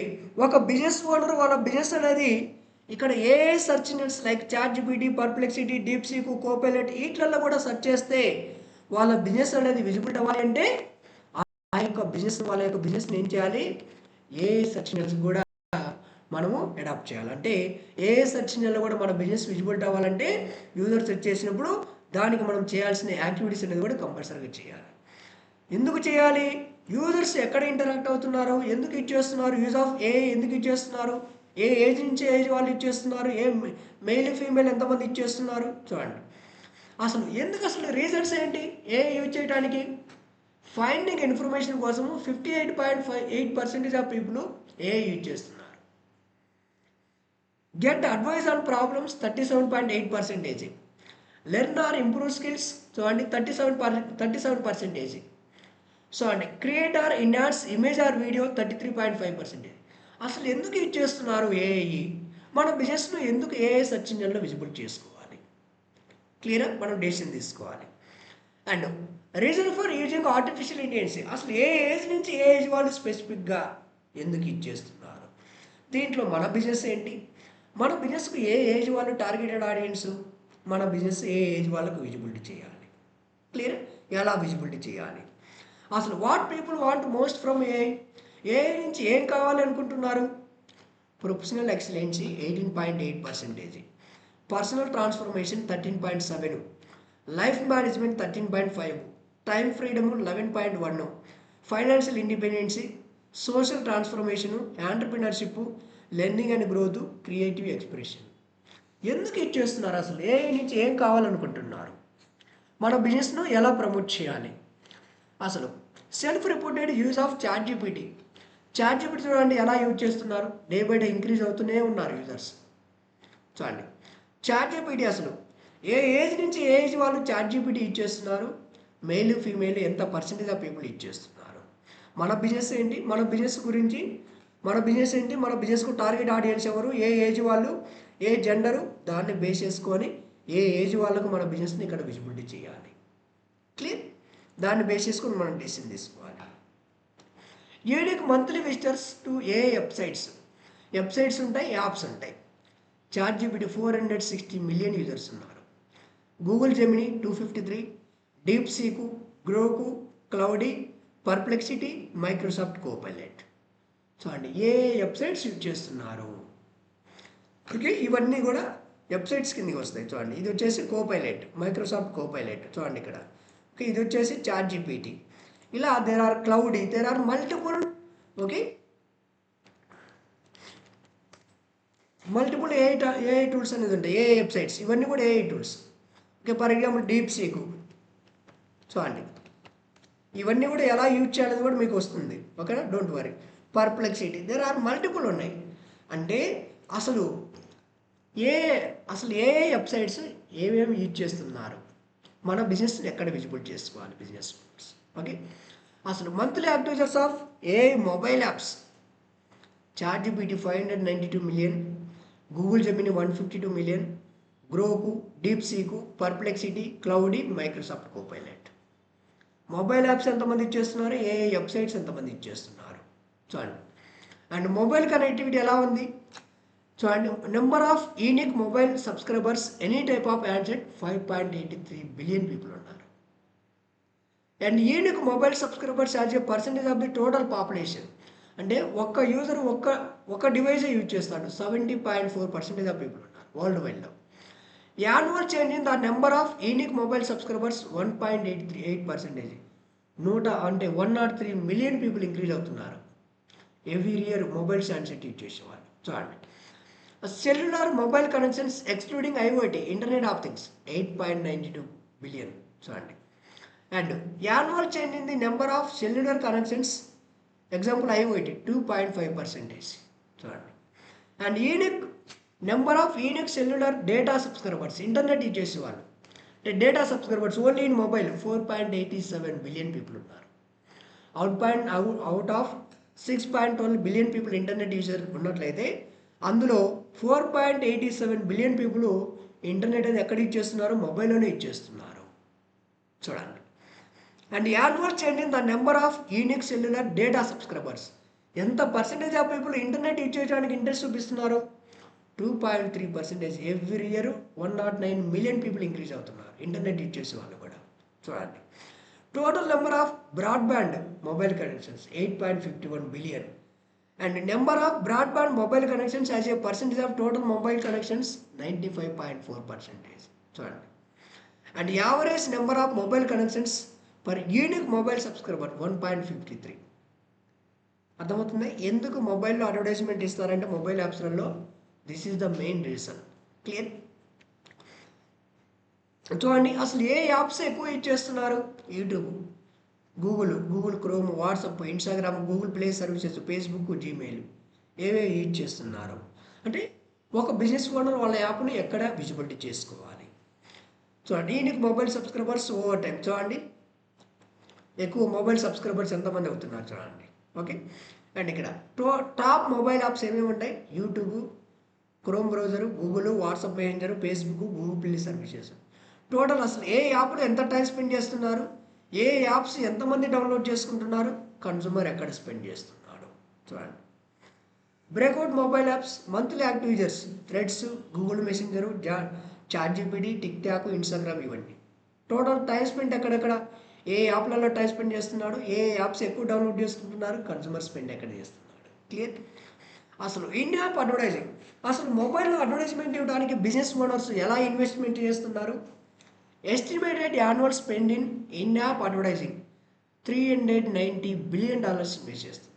ఒక బిజినెస్ ఓనర్ వాళ్ళ బిజినెస్ అనేది ఇక్కడ ఏ search engines like chat GPT, perplexity, DeepSeek, Copilot వీటిల్లో కూడా సెర్చ్ చేస్తే వాళ్ళ బిజినెస్ అనేది విజిబిలిటీ అవ్వాలి అంటే ఆ యొక్క బిజినెస్ వాళ్ళ యొక్క బిజినెస్ని ఏం చేయాలి, ఏ సెర్చ్ ఇంజిన్స్ కూడా మనము అడాప్ట్ చేయాలి. అంటే ఏ సెర్చ్ ఇంజిన్లో కూడా మన బిజినెస్ విజిబిలిటీ అవ్వాలంటే యూజర్ సెర్చ్ చేసినప్పుడు దానికి మనం చేయాల్సిన యాక్టివిటీస్ అనేది కూడా కంపల్సరీగా చేయాలి. ఎందుకు చేయాలి, యూజర్స్ ఎక్కడ ఇంటరాక్ట్ అవుతున్నారు, ఎందుకు ఇచ్చేస్తున్నారు, యూజ్ ఆఫ్ ఏ ఎందుకు ఇచ్చేస్తున్నారు, ఏ ఏజ్ నుంచి ఏజ్ వాళ్ళు ఇచ్చేస్తున్నారు, ఏ మెయిల్ ఫీమేల్ ఎంతమంది ఇచ్చేస్తున్నారు చూడండి. అసలు ఎందుకు, అసలు రీజన్స్ ఏంటి ఏ యూజ్ చేయడానికి, ఫైండింగ్ ఇన్ఫర్మేషన్ కోసము 58.8% ఆఫ్ పీపుల్ ఏ యూజ్ చేస్తున్నారు. Get advice on problems 37.8%, learn or improve skills చూడండి 37%. సో అంటే create or enhance image or video 33.5%. అసలు ఎందుకు యూజ్ చేస్తున్నారు ఏఐ, మన బిజినెస్ను ఎందుకు ఏఐ సెర్చ్ ఇంజిన్లో విజిబుల్ చేసుకోవాలి, క్లియర్ మనం డెసిషన్ తీసుకోవాలి. And reason for using artificial intelligence, అసలు ఏ ఏజ్ నుంచి ఏ ఏజ్ వాళ్ళు స్పెసిఫిక్గా ఎందుకు యూజ్ చేస్తున్నారు, దీంట్లో మన బిజినెస్ ఏంటి, మన బిజినెస్కు ఏ ఏజ్ వాళ్ళు టార్గెటెడ్ ఆడియన్స్, మన బిజినెస్ ఏ ఏజ్ వాళ్ళకు విజిబిలిటీ చేయాలి, క్లియర్ ఎలా విజిబిలిటీ చేయాలి, అసలు what people want most from AI నుంచి ఏం కావాలి అనుకుంటున్నారు, professional excellency 18.8%, personal transformation 13.7, life management 13.5, time freedom 11.1, financial independency, social transformation, entrepreneurship, learning and growth, creative expression. ఎందుకు ఇచ్చేస్తున్నారు, అసలు ఏఐ నుంచి ఏం కావాలనుకుంటున్నారు, మన బిజినెస్ను ఎలా ప్రమోట్ చేయాలి. అసలు self reported use of chat GPT చూడండి ఎలా యూజ్ చేస్తున్నారు, డే బై డే ఇంక్రీజ్ అవుతూనే ఉన్నారు యూజర్స్. చూడండి చాట్ జీపీటీ అసలు ఏ ఏజ్ నుంచి ఏ ఏజ్ వాళ్ళు చాట్ జీపీటీ యూజ్ చేస్తున్నారు, మెయిల్ ఫీమేల్ ఎంత పర్సెంటేజ్ ఆఫ్ పీపుల్ యూజ్ చేస్తున్నారు, మన బిజినెస్ ఏంటి, మన బిజినెస్ గురించి మన బిజినెస్ ఏంటి, మన బిజినెస్కు టార్గెట్ ఆడియన్స్ ఎవరు, ఏ ఏజ్ వాళ్ళు, ఏ జెండరు, దాన్ని బేస్ చేసుకొని ఏ ఏజ్ వాళ్ళకు మన బిజినెస్ని ఇక్కడ విజిబిలిటీ చేయాలి, క్లియర్ దాన్ని బేస్ చేసుకొని మనం డెసిషన్ తీసుకోవాలి. యూనిక్ మంత్లీ విజిటర్స్ టు ఏ వెబ్సైట్స్ ఉంటాయి, యాప్స్ ఉంటాయి. చాట్ జీపీటీ 460 మిలియన్ యూజర్స్ ఉన్నారు, Google Gemini 253, DeepSeek, Grok, Claude, Perplexity, Microsoft Copilot. చూడండి ఏ వెబ్సైట్స్ యూజ్ చేస్తున్నారు, ఓకే ఇవన్నీ కూడా వెబ్సైట్స్ కిందకి వస్తాయి. చూడండి ఇది వచ్చేసి కోపైలట్, మైక్రోసాఫ్ట్ కోపైలట్ చూడండి ఇక్కడ, ఓకే ఇది వచ్చేసి చాట్ జీపీటీ. ఇలా there are Claude, there are multiple, okay multiple AI tools అనేది ఉంటాయి, ఏఐ వెబ్సైట్స్ ఇవన్నీ కూడా AI tools. Okay for example DeepSeek చూడండి ఇవన్నీ కూడా ఎలా యూజ్ చేయాలని కూడా మీకు వస్తుంది, ఓకేనా don't worry. Perplexity, there are multiple ఉన్నాయి. అంటే అసలు ఏ వెబ్సైట్స్ ఏమేమి యూజ్ చేస్తున్నారు, మన బిజినెస్ని ఎక్కడ విజిబుల్ చేసుకోవాలి బిజినెస్, ఓకే. అసలు మంత్లీ యాక్టివ్ యూజర్స్ ఆఫ్ ఏ mobile apps ChatGPT 592 million, Google Gemini 152 million, Grok, DeepSeek, Perplexity, Claude, Microsoft Copilot. Mobile apps ఎంతమంది ఇచ్చేస్తున్నారు, ఏ వెబ్సైట్స్ ఎంతమంది ఇచ్చేస్తున్నారు చూడండి. అండ్ మొబైల్ కనెక్టివిటీ ఎలా ఉంది చూడండి, number of unique mobile subscribers any type of handset 5.83 billion people ఉన్నారు. And unique mobile subscribers as a percentage of the total population, అంటే ఒక్క యూజర్ ఒక్క డివైజే యూజ్ చేస్తాడు, 70.4% ఆఫ్ పీపుల్ ఉన్నారు వరల్డ్ వైడ్లో. Annual change in the number of unique mobile subscribers 1.8%, 103 million people increase అవుతున్నారు every year mobiles handset use చేసేవాళ్ళు చూడండి. Cellular mobile connections excluding IoT, internet of things 8.92 billion చూడండి. And annual change in the number of cellular connections example IoT 2.5% చూడండి. And unique number of unique cellular data subscribers, internet use చేసేవాళ్ళు అంటే data subscribers only in mobile 4.87 billion people ఉన్నారు. Out of 6.12 billion people internet user ఉన్నట్లయితే అందులో 4.87 billion people internet అనేది ఎక్కడ use చేస్తున్నారు, మొబైల్లోనే use చేస్తున్నారు చూడండి. And annual change in the number of unique cellular data subscribers ఎంత percentage of people internet use చేయడానికి ఇంట్రెస్ట్ చూపిస్తున్నారు? 2.3%. Every year 109 million people increase అవుతున్నారు ఇంటర్నెట్ యూజ్ చేసే వాళ్ళు కూడా. చూడండి, total number of broadband mobile connections 8.51 billion. And number of broadband mobile connections as a percentage of total mobile connections 95.4%. చూడండి, and average number of mobile connections per unique mobile subscriber 1.53. అర్థమవుతుంది ఎందుకు మొబైల్లో advertisement ఇస్తారంటే mobile యాప్స్లలో this is the main reason. Clear? చూడండి, అసలు ఏ apps ఎక్కువ యూజ్ చేస్తున్నారు? YouTube, Google Chrome, WhatsApp, Instagram, Google Play services, Facebook, Gmail ఏవే యూజ్ చేస్తున్నారు అంటే ఒక బిజినెస్ ఓనర్ వాళ్ళ యాప్ని ఎక్కడ విజిబిలిటీ చేసుకోవాలి. చూడండి, unique mobile subscribers over time. చూడండి, ఎక్కువ మొబైల్ సబ్స్క్రైబర్స్ ఎంతమంది అవుతున్నారు చూడండి. ఓకే, అండ్ ఇక్కడ టాప్ మొబైల్ యాప్స్ ఏమేమి ఉంటాయి? YouTube, chrome browser, Google, WhatsApp messenger, Facebook, Google Play services. Total అసలు ఏ యాప్లో ఎంత టైం స్పెండ్ చేస్తున్నారు, ఏ యాప్స్ ఎంతమంది డౌన్లోడ్ చేసుకుంటున్నారు, కన్సూమర్ ఎక్కడ స్పెండ్ చేస్తున్నాడు. చూడండి, breakout mobile apps monthly active users, threads, Google messenger, ChatGPT, tick talk, Instagram, ఇవన్నీ. టోటల్ టైం స్పెండ్ ఎక్కడెక్కడ, ఏ యాప్లలో టైం స్పెండ్ చేస్తున్నాడు, ఏ యాప్స్ ఎక్కువ డౌన్లోడ్ చేసుకుంటున్నారు, కన్సూమర్ స్పెండ్ ఎక్కడ చేస్తున్నాడు. క్లియర్? అసలు ఇన్ యాప్ అడ్వర్టైజింగ్, అసలు మొబైల్లో అడ్వర్టైజ్మెంట్ ఇవ్వడానికి బిజినెస్ ఓనర్స్ ఎలా ఇన్వెస్ట్మెంట్ చేస్తున్నారు? Estimated annual spend in app advertising $390 billion invest చేస్తున్నారు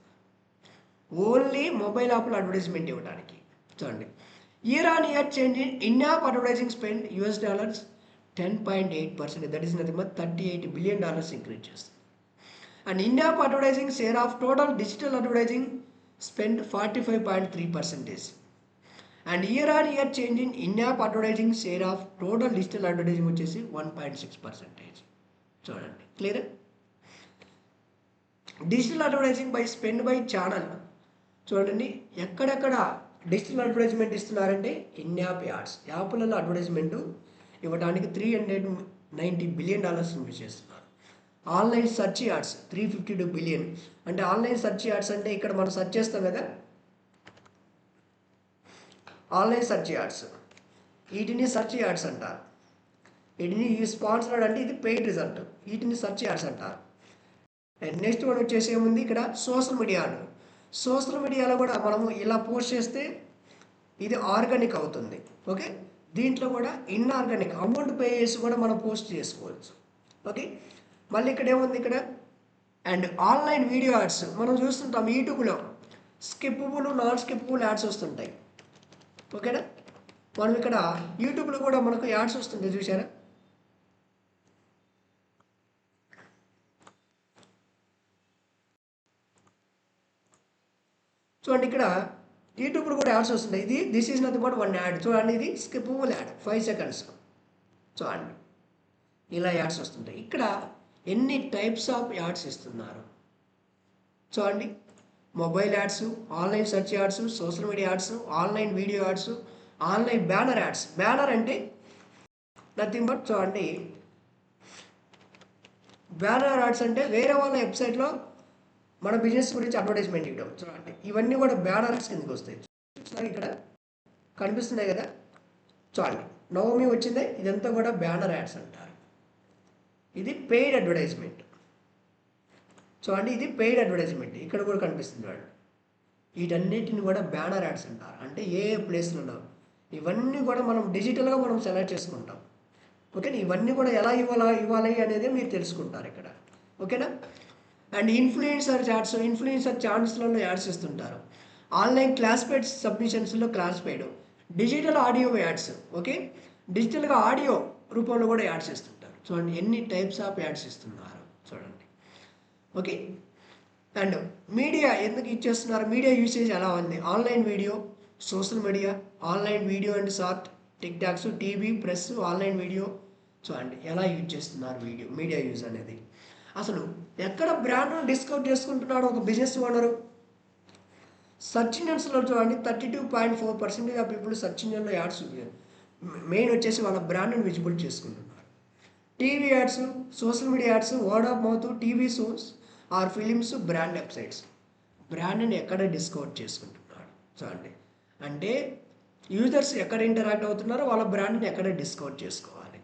ఓన్లీ మొబైల్ యాప్లో అడ్వర్టైజ్మెంట్ ఇవ్వడానికి. చూడండి, year on year change in app advertising spend $10.8%. That is nothing but $38 billion increase చేస్తుంది. And in app advertising share of total digital advertising spend 45.3%. And year on year change in app advertising share of total digital advertising వచ్చేసి 1.6%. చూడండి, clear? Digital advertising by spend by channel. చూడండి, ఎక్కడెక్కడ digital advertisement ఇస్తున్నారంటే in app ads, యాప్లలో advertisement ఇవ్వడానికి $390 billion invest చేస్తున్నారు. Online search ads 352 billion. అంటే online search ads అంటే ఇక్కడ మనం సెర్చ్ చేస్తాం కదా, ఆన్లైన్ సెర్చ్ యాడ్స్, వీటిని సెర్చ్ యాడ్స్ అంటారు. వీటిని స్పాన్సర్డ్ అంటే ఇది పెయిడ్ రిజల్ట్, వీటిని సెర్చ్ యాడ్స్ అంటారు. అండ్ నెక్స్ట్ వన్ వచ్చేసి ఏముంది ఇక్కడ, సోషల్ మీడియా. సోషల్ మీడియాలో కూడా మనము ఇలా పోస్ట్ చేస్తే ఇది ఆర్గానిక్ అవుతుంది. ఓకే, దీంట్లో కూడా ఇన్ఆర్గానిక్ అమౌంట్ పే చేసి కూడా మనం పోస్ట్ చేసుకోవచ్చు. ఓకే, మళ్ళీ ఇక్కడ ఏముంది ఇక్కడ, అండ్ ఆన్లైన్ వీడియో యాడ్స్ మనం చూస్తుంటాం యూట్యూబ్లో, స్కిప్పబుల్, నాన్ స్కిప్పబుల్ యాడ్స్ వస్తుంటాయి. ఓకేనా, మనం ఇక్కడ యూట్యూబ్లో కూడా మనకు యాడ్స్ వస్తుంది చూసారా. చూడండి, ఇక్కడ యూట్యూబ్లో కూడా యాడ్స్ వస్తుంటాయి. This is nothing but one add. చూడండి, ఇది స్కిప్పబుల్ యాడ్ 5 seconds. చూడండి, ఇలా యాడ్స్ వస్తుంటాయి. ఇక్కడ ఎన్ని టైప్స్ ఆఫ్ యాడ్స్ ఇస్తున్నారు చూడండి. Mobile ads, online search ads, social media ads, online video ads, online banner ads. Banner అంటే నథింగ్ బట్ చూడండి, బ్యానర్ యాడ్స్ అంటే వేరే వాళ్ళ వెబ్సైట్లో మన బిజినెస్ గురించి అడ్వర్టైజ్మెంట్ ఇవ్వడం. చూడండి, ఇవన్నీ కూడా బ్యానర్ యాడ్స్ కిందకి వస్తాయి. చూస్తున్నారు, ఇక్కడ కనిపిస్తున్నాయి కదా. చూడండి, నవమి వచ్చిందే, ఇదంతా కూడా బ్యానర్ యాడ్స్ అంటారు. ఇది పెయిడ్ అడ్వర్టైజ్మెంట్. చూడండి, ఇది పెయిడ్ అడ్వర్టైజ్మెంట్, ఇక్కడ కూడా కనిపిస్తుంది చూడండి. వీటన్నిటిని కూడా బ్యానర్ యాడ్స్ అంటారు. అంటే ఏ ప్లేస్లో ఉన్నాం, ఇవన్నీ కూడా మనం డిజిటల్గా మనం సెలెక్ట్ చేసుకుంటాం. ఓకేనా, ఇవన్నీ కూడా ఎలా ఇవ్వాలి అనేది మీరు తెలుసుకుంటారు ఇక్కడ. ఓకేనా, అండ్ ఇన్ఫ్లుయెన్సర్ యాడ్స్, ఇన్ఫ్లుయెన్సర్ ఛానల్స్లలో యాడ్స్ ఇస్తుంటారు. ఆన్లైన్ క్లాస్పేడ్ సబ్మిషన్స్లో classified, digital audio ads. Okay, డిజిటల్గా ఆడియో రూపంలో కూడా యాడ్స్ ఇస్తుంటారు. చూడండి, ఎన్ని టైప్స్ ఆఫ్ యాడ్స్ ఇస్తున్నారు చూడండి. ఓకే, అండ్ మీడియా ఎందుకు ఇచ్చేస్తున్నారు, మీడియా యూసేజ్ ఎలా ఉంది, online video, social media, online video and short, tick talks, TV, press, online video. చూడండి, ఎలా యూజ్ చేస్తున్నారు మీడియా యూజ్ అనేది. అసలు ఎక్కడ బ్రాండ్ను డిస్కౌంట్ చేసుకుంటున్నాడు ఒక బిజినెస్ ఓనరు. సర్చ్ ఇంజన్స్లో చూడండి, 32.4% ఆఫ్ పీపుల్ సర్చ్ ఇంజన్లో యాడ్స్ మెయిన్ వచ్చేసి వాళ్ళ బ్రాండ్ని విజిబుల్ చేసుకుంటున్నారు. TV ads, social media ads, word of mouth, TV shows or films, brand websites. బ్రాండ్ని ఎక్కడ డిస్కవర్ చేసుకుంటున్నాడు. చూడండి, అంటే యూజర్స్ ఎక్కడ ఇంటరాక్ట్ అవుతున్నారో వాళ్ళ బ్రాండ్ని ఎక్కడ డిస్కవర్ చేసుకోవాలి.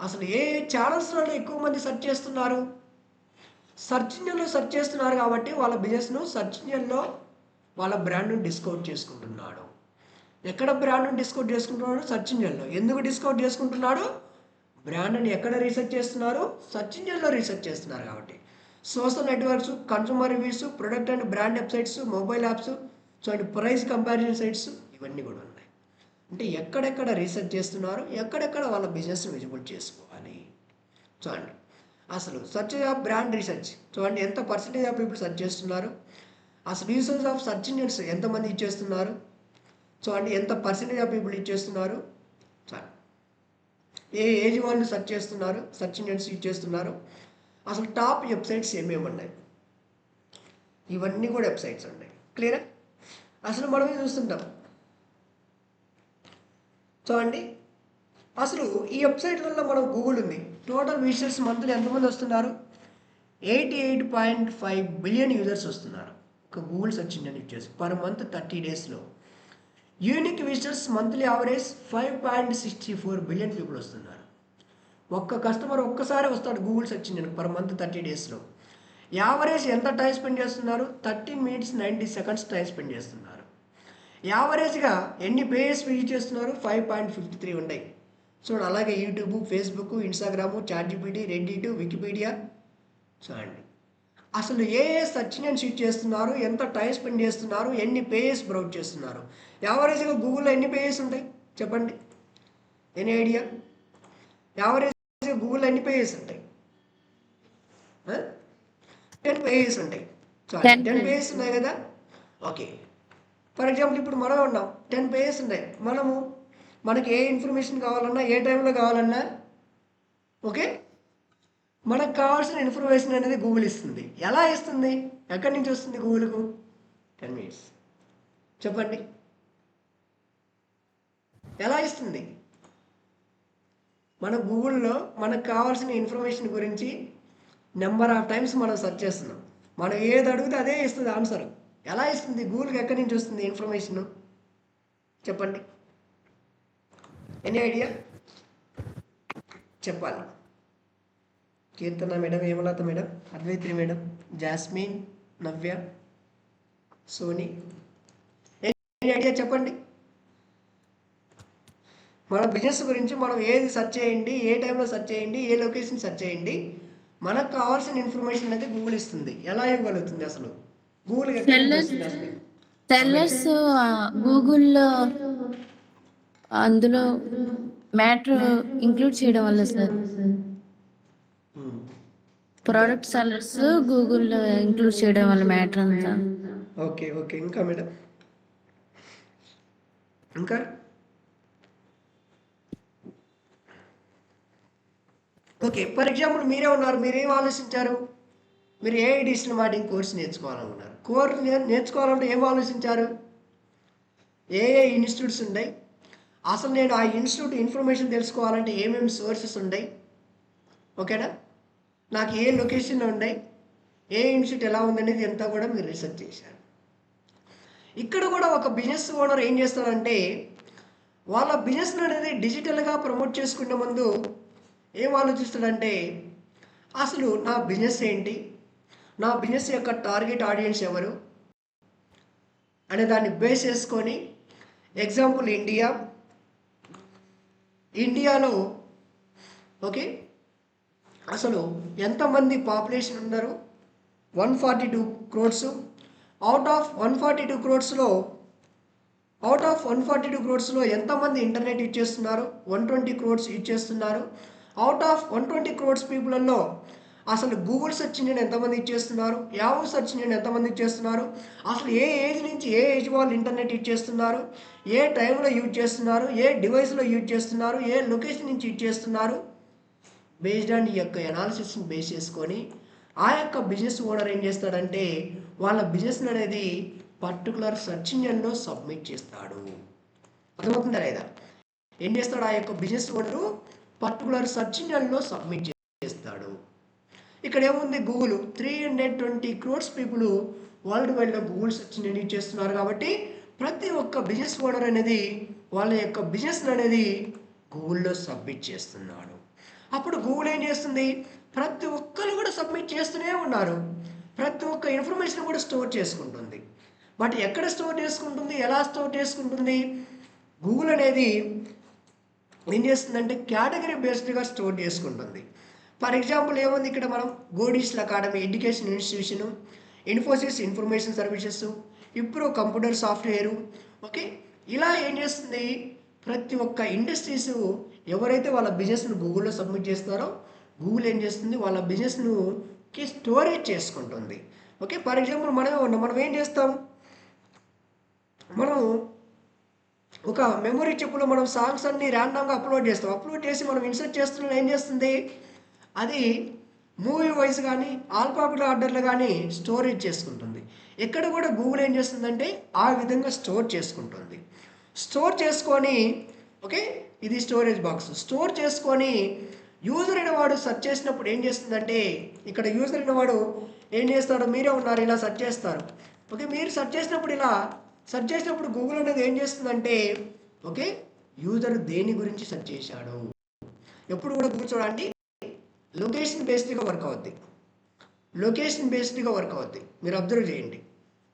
అసలు ఏ ఛానల్స్లో ఎక్కువ మంది సెర్చ్ చేస్తున్నారు? సెర్చ్ ఇంజన్లో సెర్చ్ చేస్తున్నారు కాబట్టి వాళ్ళ బిజినెస్ను సెర్చ్ ఇంజన్లో వాళ్ళ బ్రాండ్ను డిస్కవర్ చేసుకుంటున్నాడు. ఎక్కడ బ్రాండ్ను డిస్కవర్ చేసుకుంటున్నాడు? సెర్చ్ ఇంజన్లో. ఎందుకు డిస్కవర్ చేసుకుంటున్నాడు? బ్రాండ్ని ఎక్కడ రీసెర్చ్ చేస్తున్నారు? సెర్చ్ ఇంజన్లో రీసెర్చ్ చేస్తున్నారు కాబట్టి. Social networks, consumer reviews, product and brand websites, mobile apps, చూడండి ప్రైస్ కంపారిజన్ సైట్స్, ఇవన్నీ కూడా ఉన్నాయి. అంటే ఎక్కడెక్కడ రీసెర్చ్ చేస్తున్నారు, ఎక్కడెక్కడ వాళ్ళ బిజినెస్ని విజిబుల్ చేసుకోవాలి. చూడండి, అసలు సర్చ్ ఆఫ్ బ్రాండ్ రీసెర్చ్ చూడండి, ఎంత పర్సెంటేజ్ ఆఫ్ పీపుల్ సెర్చ్ చేస్తున్నారు. అసలు యూజర్స్ ఆఫ్ సర్చ్ ఇంజిన్స్ ఎంతమంది ఇచ్చేస్తున్నారు. చూడండి, ఎంత పర్సెంటేజ్ ఆఫ్ పీపుల్ ఇచ్చేస్తున్నారు. చూడండి, ఏ ఏజ్ వాళ్ళు సెర్చ్ చేస్తున్నారు, సర్చ్ ఇంజిన్స్ ఇచ్చేస్తున్నారు. అసలు టాప్ వెబ్సైట్స్ ఏమేమి ఉన్నాయి, ఇవన్నీ కూడా వెబ్సైట్స్ ఉన్నాయి. క్లియరా? అసలు మనమే చూస్తుంటాం. చూడండి, అసలు ఈ వెబ్సైట్లలో మనం గూగుల్ ఉంది. టోటల్ విజిటర్స్ మంత్లీ ఎంతమంది వస్తున్నారు? 88.5 బిలియన్ యూజర్స్ వస్తున్నారు ఒక గూగుల్ సెర్చ్ ఇంజిన్ ఇచ్చేసి పర్ మంత్ 30 డేస్లో. Unique visitors monthly average 5.64 billion people వస్తున్నారు. ఒక్క కస్టమర్ ఒక్కసారి వస్తాడు Google search engine per month 30 డేస్లో. యావరేజ్ ఎంత టైం స్పెండ్ చేస్తున్నారు? 13 minutes 90 seconds టైం స్పెండ్ చేస్తున్నారు. యావరేజ్గా ఎన్ని పేజెస్ విజిట్ చేస్తున్నారు? 5.53 ఉన్నాయి. చూడండి, అలాగే YouTube, Facebook, Instagram, ChatGPT, Reddit, Wikipedia. చూడండి, అసలు ఏ సెర్చ్ ఇంజిన్స్ యూజ్ చేస్తున్నారు, ఎంత టైం స్పెండ్ చేస్తున్నారు, ఎన్ని పేజెస్ బ్రౌజ్ చేస్తున్నారు. యావరేజ్గా గూగుల్లో ఎన్ని పేజెస్ ఉంటాయి చెప్పండి? Any idea? యావరేజ్గా గూగుల్లో ఎన్ని పేజెస్ ఉంటాయి? 10 పేజెస్ ఉంటాయి. సారీ, 10 పేజెస్ ఉన్నాయి కదా. ఓకే, ఫర్ ఎగ్జాంపుల్ ఇప్పుడు మనం ఉన్నాం, 10 పేజెస్ ఉన్నాయి. మనకి ఏ ఇన్ఫర్మేషన్ కావాలన్నా, ఏ టైంలో కావాలన్నా, ఓకే, మనకు కావాల్సిన ఇన్ఫర్మేషన్ అనేది గూగుల్ ఇస్తుంది. ఎలా ఇస్తుంది? ఎక్కడి నుంచి వస్తుంది గూగుల్కు? 10 minutes. చెప్పండి, ఎలా ఇస్తుంది? మన గూగుల్లో మనకు కావాల్సిన ఇన్ఫర్మేషన్ గురించి నెంబర్ ఆఫ్ టైమ్స్ మనం సెర్చ్ చేస్తున్నాం. మనం ఏది అడిగితే అదే ఇస్తుంది ఆన్సర్. ఎలా ఇస్తుంది? గూగుల్కి ఎక్కడి నుంచి వస్తుంది ఇన్ఫర్మేషన్ చెప్పండి? Any idea? చెప్పాలి. Keerthana madam, Hemalatha madam, Advaitri madam, Jasmine, Navya, Soni, any idea చెప్పండి? మన బిజినెస్ గురించి మనం ఏది సెర్చ్ చేయండి, ఏ టైంలో సెర్చ్ చేయండి, ఏ లొకేషన్ సెర్చ్ చేయండి, మనకు కావాల్సిన ఇన్ఫర్మేషన్ అనేది గూగుల్ ఇస్తుంది. ఎలా ఇవ్వగలుగుతుంది అసలు? గూగుల్ ఎక్కడి నుంచి వస్తుంది అసలు? సెల్లర్స్ గూగుల్లో అందులో మ్యాటర్ ఇంక్లూడ్ చేయడం వల్ల సార్, ప్రోడక్ట్ సెల్లర్స్ గూగుల్లో ఇంక్లూడ్ చేయడం వల్ల మ్యాటర్ అంతా. ఓకే ఓకే, ఇంకా మేడం, ఇంకా ఓకే. ఫర్ ఎగ్జాంపుల్ మీరే ఉన్నారు, మీరేం ఆలోచించారు? మీరు ఏ డిజిటల్ మార్కెటింగ్ కోర్స్ నేర్చుకోవాలనుకున్నారు. కోర్స్ నేర్చుకోవాలంటే ఏం ఆలోచించారు? ఏ ఇన్స్టిట్యూట్స్ ఉన్నాయి, అసలు నేను ఆ ఇన్స్టిట్యూట్ ఇన్ఫర్మేషన్ తెలుసుకోవాలంటే ఏమేమి సోర్సెస్ ఉన్నాయి, ఓకేనా, నాకు ఏ లొకేషన్లో ఉన్నాయి, ఏ ఇన్స్టిట్యూట్ ఎలా ఉందనేది అంతా కూడా మీరు రీసెర్చ్ చేశారు. ఇక్కడ కూడా ఒక బిజినెస్ ఓనర్ ఏం చేస్తారంటే వాళ్ళ బిజినెస్ అనేది డిజిటల్గా ప్రమోట్ చేసుకునే ముందు ఏం ఆలోచిస్తాడంటే అసలు నా బిజినెస్ ఏంటి, నా బిజినెస్ యొక్క టార్గెట్ ఆడియన్స్ ఎవరు అనే దాన్ని బేస్ చేసుకొని, ఎగ్జాంపుల్ ఇండియాలో ఓకే అసలు ఎంతమంది పాపులేషన్ ఉన్నారు? 142 crores. అవుట్ ఆఫ్ 142 crores ఎంతమంది ఇంటర్నెట్ యూజ్ చేస్తున్నారు? 120 crores యూజ్ చేస్తున్నారు. అవుట్ ఆఫ్ 120 crores పీపుల్లో అసలు గూగుల్ సెర్చ్ ఇంజిన్ ఎంతమంది ఇచ్చేస్తున్నారు, యాహూ సెర్చ్ ఇంజిన్ ఎంతమంది ఇచ్చేస్తున్నారు, అసలు ఏ ఏజ్ నుంచి ఏ ఏజ్ వాళ్ళు ఇంటర్నెట్ యూజ్ చేస్తున్నారు, ఏ టైంలో యూజ్ చేస్తున్నారు, ఏ డివైస్లో యూజ్ చేస్తున్నారు, ఏ లొకేషన్ నుంచి యూజ్ చేస్తున్నారు, బేస్డ్ ఆన్ ఈ యొక్క అనాలిసిస్ని బేస్ చేసుకొని ఆ యొక్క బిజినెస్ ఓనర్ ఏం చేస్తాడంటే వాళ్ళ బిజినెస్ అనేది పర్టికులర్ సెర్చ్ ఇంజిన్లో సబ్మిట్ చేస్తాడు. అర్థమవుతుందా లేదా? ఏం చేస్తాడు? ఆ యొక్క బిజినెస్ ఓనరు పర్టికులర్ సెర్చ్ ఇంజిన్లో సబ్మిట్ చేస్తాడు. ఇక్కడ ఏముంది? గూగుల్ 320 crores పీపుల్ వరల్డ్ వైడ్లో గూగుల్ సెర్చ్ యూజ్ చేస్తున్నారు. కాబట్టి ప్రతి ఒక్క బిజినెస్ ఓనర్ అనేది వాళ్ళ యొక్క బిజినెస్ అనేది గూగుల్లో సబ్మిట్ చేస్తున్నాడు. అప్పుడు గూగుల్ ఏం చేస్తుంది, ప్రతి ఒక్కరు కూడా సబ్మిట్ చేస్తూనే ఉన్నారు. ప్రతి ఒక్క ఇన్ఫర్మేషన్ కూడా స్టోర్ చేసుకుంటుంది. బట్ ఎక్కడ స్టోర్ చేసుకుంటుంది, ఎలా స్టోర్ చేసుకుంటుంది? గూగుల్ అనేది ఏం చేస్తుందంటే కేటగిరీ బేస్డ్గా స్టోర్ చేసుకుంటుంది. ఫర్ ఎగ్జాంపుల్ ఏముంది ఇక్కడ, మనం గోడిస్ల academy education institution, Infosys information services, Wipro computer software, okay, ఇలా ఏం చేస్తుంది, ప్రతి ఒక్క ఇండస్ట్రీస్ ఎవరైతే వాళ్ళ బిజినెస్ను గూగుల్లో సబ్మిట్ చేస్తారో గూగుల్ ఏం చేస్తుంది, వాళ్ళ బిజినెస్ను స్టోరేజ్ చేసుకుంటుంది. ఓకే, ఫర్ ఎగ్జాంపుల్ మనం ఏం చేస్తాం, మనం ఒక మెమరీ చిప్లో మనం సాంగ్స్ అన్ని ర్యాండమ్గా అప్లోడ్ చేస్తాం. అప్లోడ్ చేసి మనం ఇన్సర్ట్ చేస్తున్న ఏం చేస్తుంది, అది మూవీ వైజ్ కానీ ఆల్ఫాబెట్ ఆర్డర్లో కానీ స్టోరేజ్ చేసుకుంటుంది. ఇక్కడ కూడా గూగుల్ ఏం చేస్తుందంటే ఆ విధంగా స్టోర్ చేసుకుంటుంది. స్టోర్ చేసుకొని, ఓకే, ఇది స్టోరేజ్ బాక్స్. స్టోర్ చేసుకొని యూజర్ అయిన వాడు సెర్చ్ చేసినప్పుడు ఏం చేస్తుందంటే, ఇక్కడ యూజర్ అయిన వాడు ఏం చేస్తాడు, మీరే ఉన్నారు, ఇలా సెర్చ్ చేస్తారు. ఓకే, మీరు సెర్చ్ చేసినప్పుడు ఇలా సెర్చ్ చేసినప్పుడు గూగుల్ అనేది ఏం చేస్తుందంటే, ఓకే, యూజర్ దేని గురించి సెర్చ్ చేశాడు. ఎప్పుడు కూడా గూగుల్ చూడండి లొకేషన్ బేస్డ్గా వర్క్ అవుద్ది. లొకేషన్ బేస్డ్గా వర్క్ అవుద్ది, మీరు అబ్జర్వ్ చేయండి.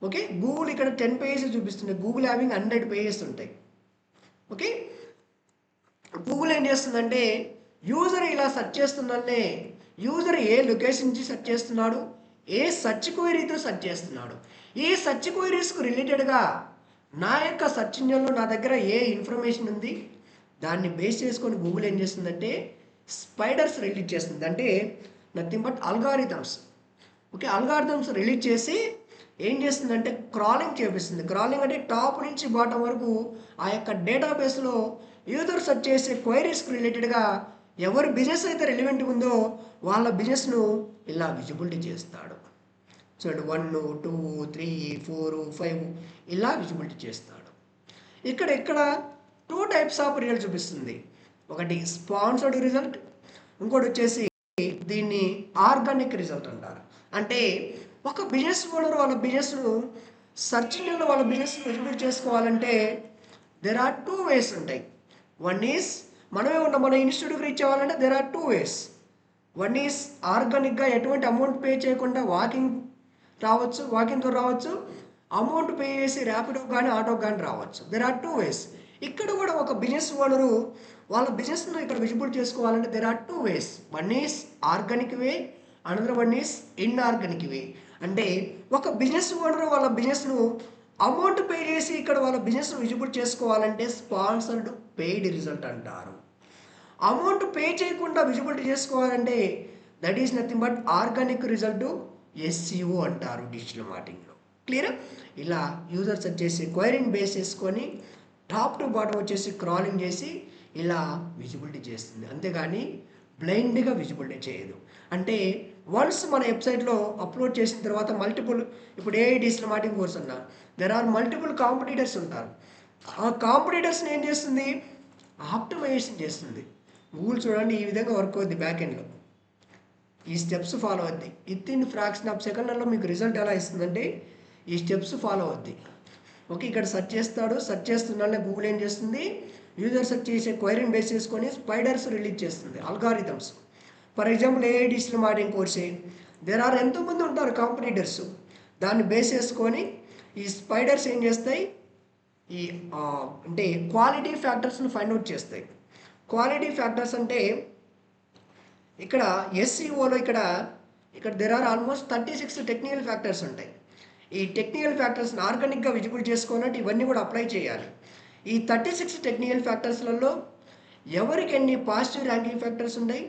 ఓకే, గూగుల్ ఇక్కడ 10 పేజెస్ చూపిస్తుంది. గూగుల్ హ్యావింగ్ 100 పేజెస్ ఉంటాయి. ఓకే, గూగుల్ ఏం చేస్తుందంటే యూజర్ ఇలా సెర్చ్ చేస్తుందంటే యూజర్ ఏ లొకేషన్ నుంచి సెర్చ్ చేస్తున్నాడు, ఏ సెర్చ్ క్వైరీతో సెర్చ్ చేస్తున్నాడు, ఈ సెర్చ్ క్వైరీస్కు రిలేటెడ్గా నా యొక్క సెర్చ్ ఇంజన్లో నా దగ్గర ఏ ఇన్ఫర్మేషన్ ఉంది, దాన్ని బేస్ చేసుకొని గూగుల్ ఏం చేస్తుందంటే స్పైడర్స్ రిలీజ్ చేస్తుంది. అంటే nothing but algorithms. Okay, algorithms release చేసి ఏం చేస్తుందంటే క్రాలింగ్ చేపిస్తుంది. క్రాలింగ్ అంటే టాప్ నుంచి బాటం వరకు ఆ యొక్క డేటాబేస్లో యూజర్ సెర్చ్ చేసే క్వైరీస్కి రిలేటెడ్గా ఎవరి బిజినెస్ అయితే రిలివెంట్ ఉందో వాళ్ళ బిజినెస్ను ఇలా విజిబిలిటీ చేస్తాడు. చూడండి 1, 2, 3, 4, 5 ఇలా విజిబిలిటీ చేస్తాడు. ఇక్కడ 2 టైప్స్ ఆఫ్ రిజల్ట్ చూపిస్తుంది. ఒకటి స్పాన్సర్డ్ రిజల్ట్, ఇంకోటి వచ్చేసి దీన్ని ఆర్గానిక్ రిజల్ట్ అంటారు. అంటే ఒక బిజినెస్ ఓనర్ వాళ్ళ బిజినెస్ను సెర్చ్ ఇంజిన్లో వాళ్ళ బిజినెస్ను విజిబిలిటీ చేసుకోవాలంటే దెర్ ఆర్ 2 వేస్ ఉంటాయి. వన్ ఈజ్ మన ఇన్స్టిట్యూట్కి రీచ్ అవ్వాలంటే there are 2 ways. One is ఆర్గానిక్గా ఎటువంటి అమౌంట్ పే చేయకుండా వాకింగ్తో రావచ్చు, అమౌంట్ పే చేసి ర్యాపిడో కానీ ఆటోకి కానీ రావచ్చు. దెర్ ఆర్ 2 వేస్. ఇక్కడ కూడా ఒక బిజినెస్ ఓనరు వాళ్ళ బిజినెస్ను ఇక్కడ విజిబుల్ చేసుకోవాలంటే there are 2 ways. One is organic way, another one is inorganic way. అంటే ఒక బిజినెస్ ఓనర్ వాళ్ళ బిజినెస్ను అమౌంట్ పే చేసి ఇక్కడ వాళ్ళ బిజినెస్ను విజిబుల్ చేసుకోవాలంటే స్పాన్సర్డ్ పెయిడ్ రిజల్ట్ అంటారు. అమౌంట్ పే చేయకుండా విజిబిలిటీ చేసుకోవాలంటే that is nothing but organic result, SCO అంటారు డిజిటల్ మార్కెటింగ్లో. క్లియర్? ఇలా యూజర్స్ వచ్చేసి క్వైరీని బేస్ చేసుకొని టాప్ టు బాటం వచ్చేసి క్రాలింగ్ చేసి ఇలా విజిబిలిటీ చేస్తుంది. అంతేగాని బ్లైండ్గా విజిబిలిటీ చేయదు. అంటే వన్స్ మన వెబ్సైట్లో అప్లోడ్ చేసిన తర్వాత మల్టిపుల్, ఇప్పుడు ఏ డిజిటల్ మార్కెటింగ్ కోర్స్ అన్నా దెర్ ఆర్ మల్టిపుల్ కాంపిటీటర్స్ ఉంటారు. ఆ కాంపిటీటర్స్ని ఏం చేస్తుంది, ఆప్టిమైజేషన్ చేస్తుంది. గూగుల్ చూడండి ఈ విధంగా వర్క్ అవుద్ది. బ్యాక్ ఎండ్లో ఈ స్టెప్స్ ఫాలో అవుద్ది. విత్ ఫ్రాక్షన్ ఆఫ్ సెకండ్లలో మీకు రిజల్ట్ ఎలా ఇస్తుందంటే ఈ స్టెప్స్ ఫాలో అవుద్ది. ఓకే, ఇక్కడ సెర్చ్ చేస్తాడు, సెర్చ్ చేస్తున్నాడే గూగుల్ ఏం చేస్తుంది, యూజర్ సెర్చ్ చేసే క్వైరీని బేస్ చేసుకొని స్పైడర్స్ రిలీజ్ చేస్తుంది, అల్గారిథమ్స్. ఫర్ ఎగ్జాంపుల్ ఏ డిజిటల్ మార్కెటింగ్ కోర్సే దేర్ ఆర్ ఎంతోమంది ఉంటారు కాంపిటీటర్స్. దాన్ని బేస్ చేసుకొని ఈ స్పైడర్స్ ఏం చేస్తాయి, ఈ అంటే క్వాలిటీ ఫ్యాక్టర్స్ని ఫైండ్ అవుట్ చేస్తాయి. క్వాలిటీ ఫ్యాక్టర్స్ అంటే ఇక్కడ ఎస్సీఓలో ఇక్కడ there are almost 36 technical factors ఉంటాయి. ఈ టెక్నికల్ ఫ్యాక్టర్స్ని ఆర్గానిక్గా విజిబుల్ చేసుకోవాలంటే ఇవన్నీ కూడా అప్లై చేయాలి. ఈ 36 టెక్నికల్ ఫ్యాక్టర్స్లలో ఎవరికి ఎన్ని పాజిటివ్ ర్యాంకింగ్ ఫ్యాక్టర్స్ ఉన్నాయి,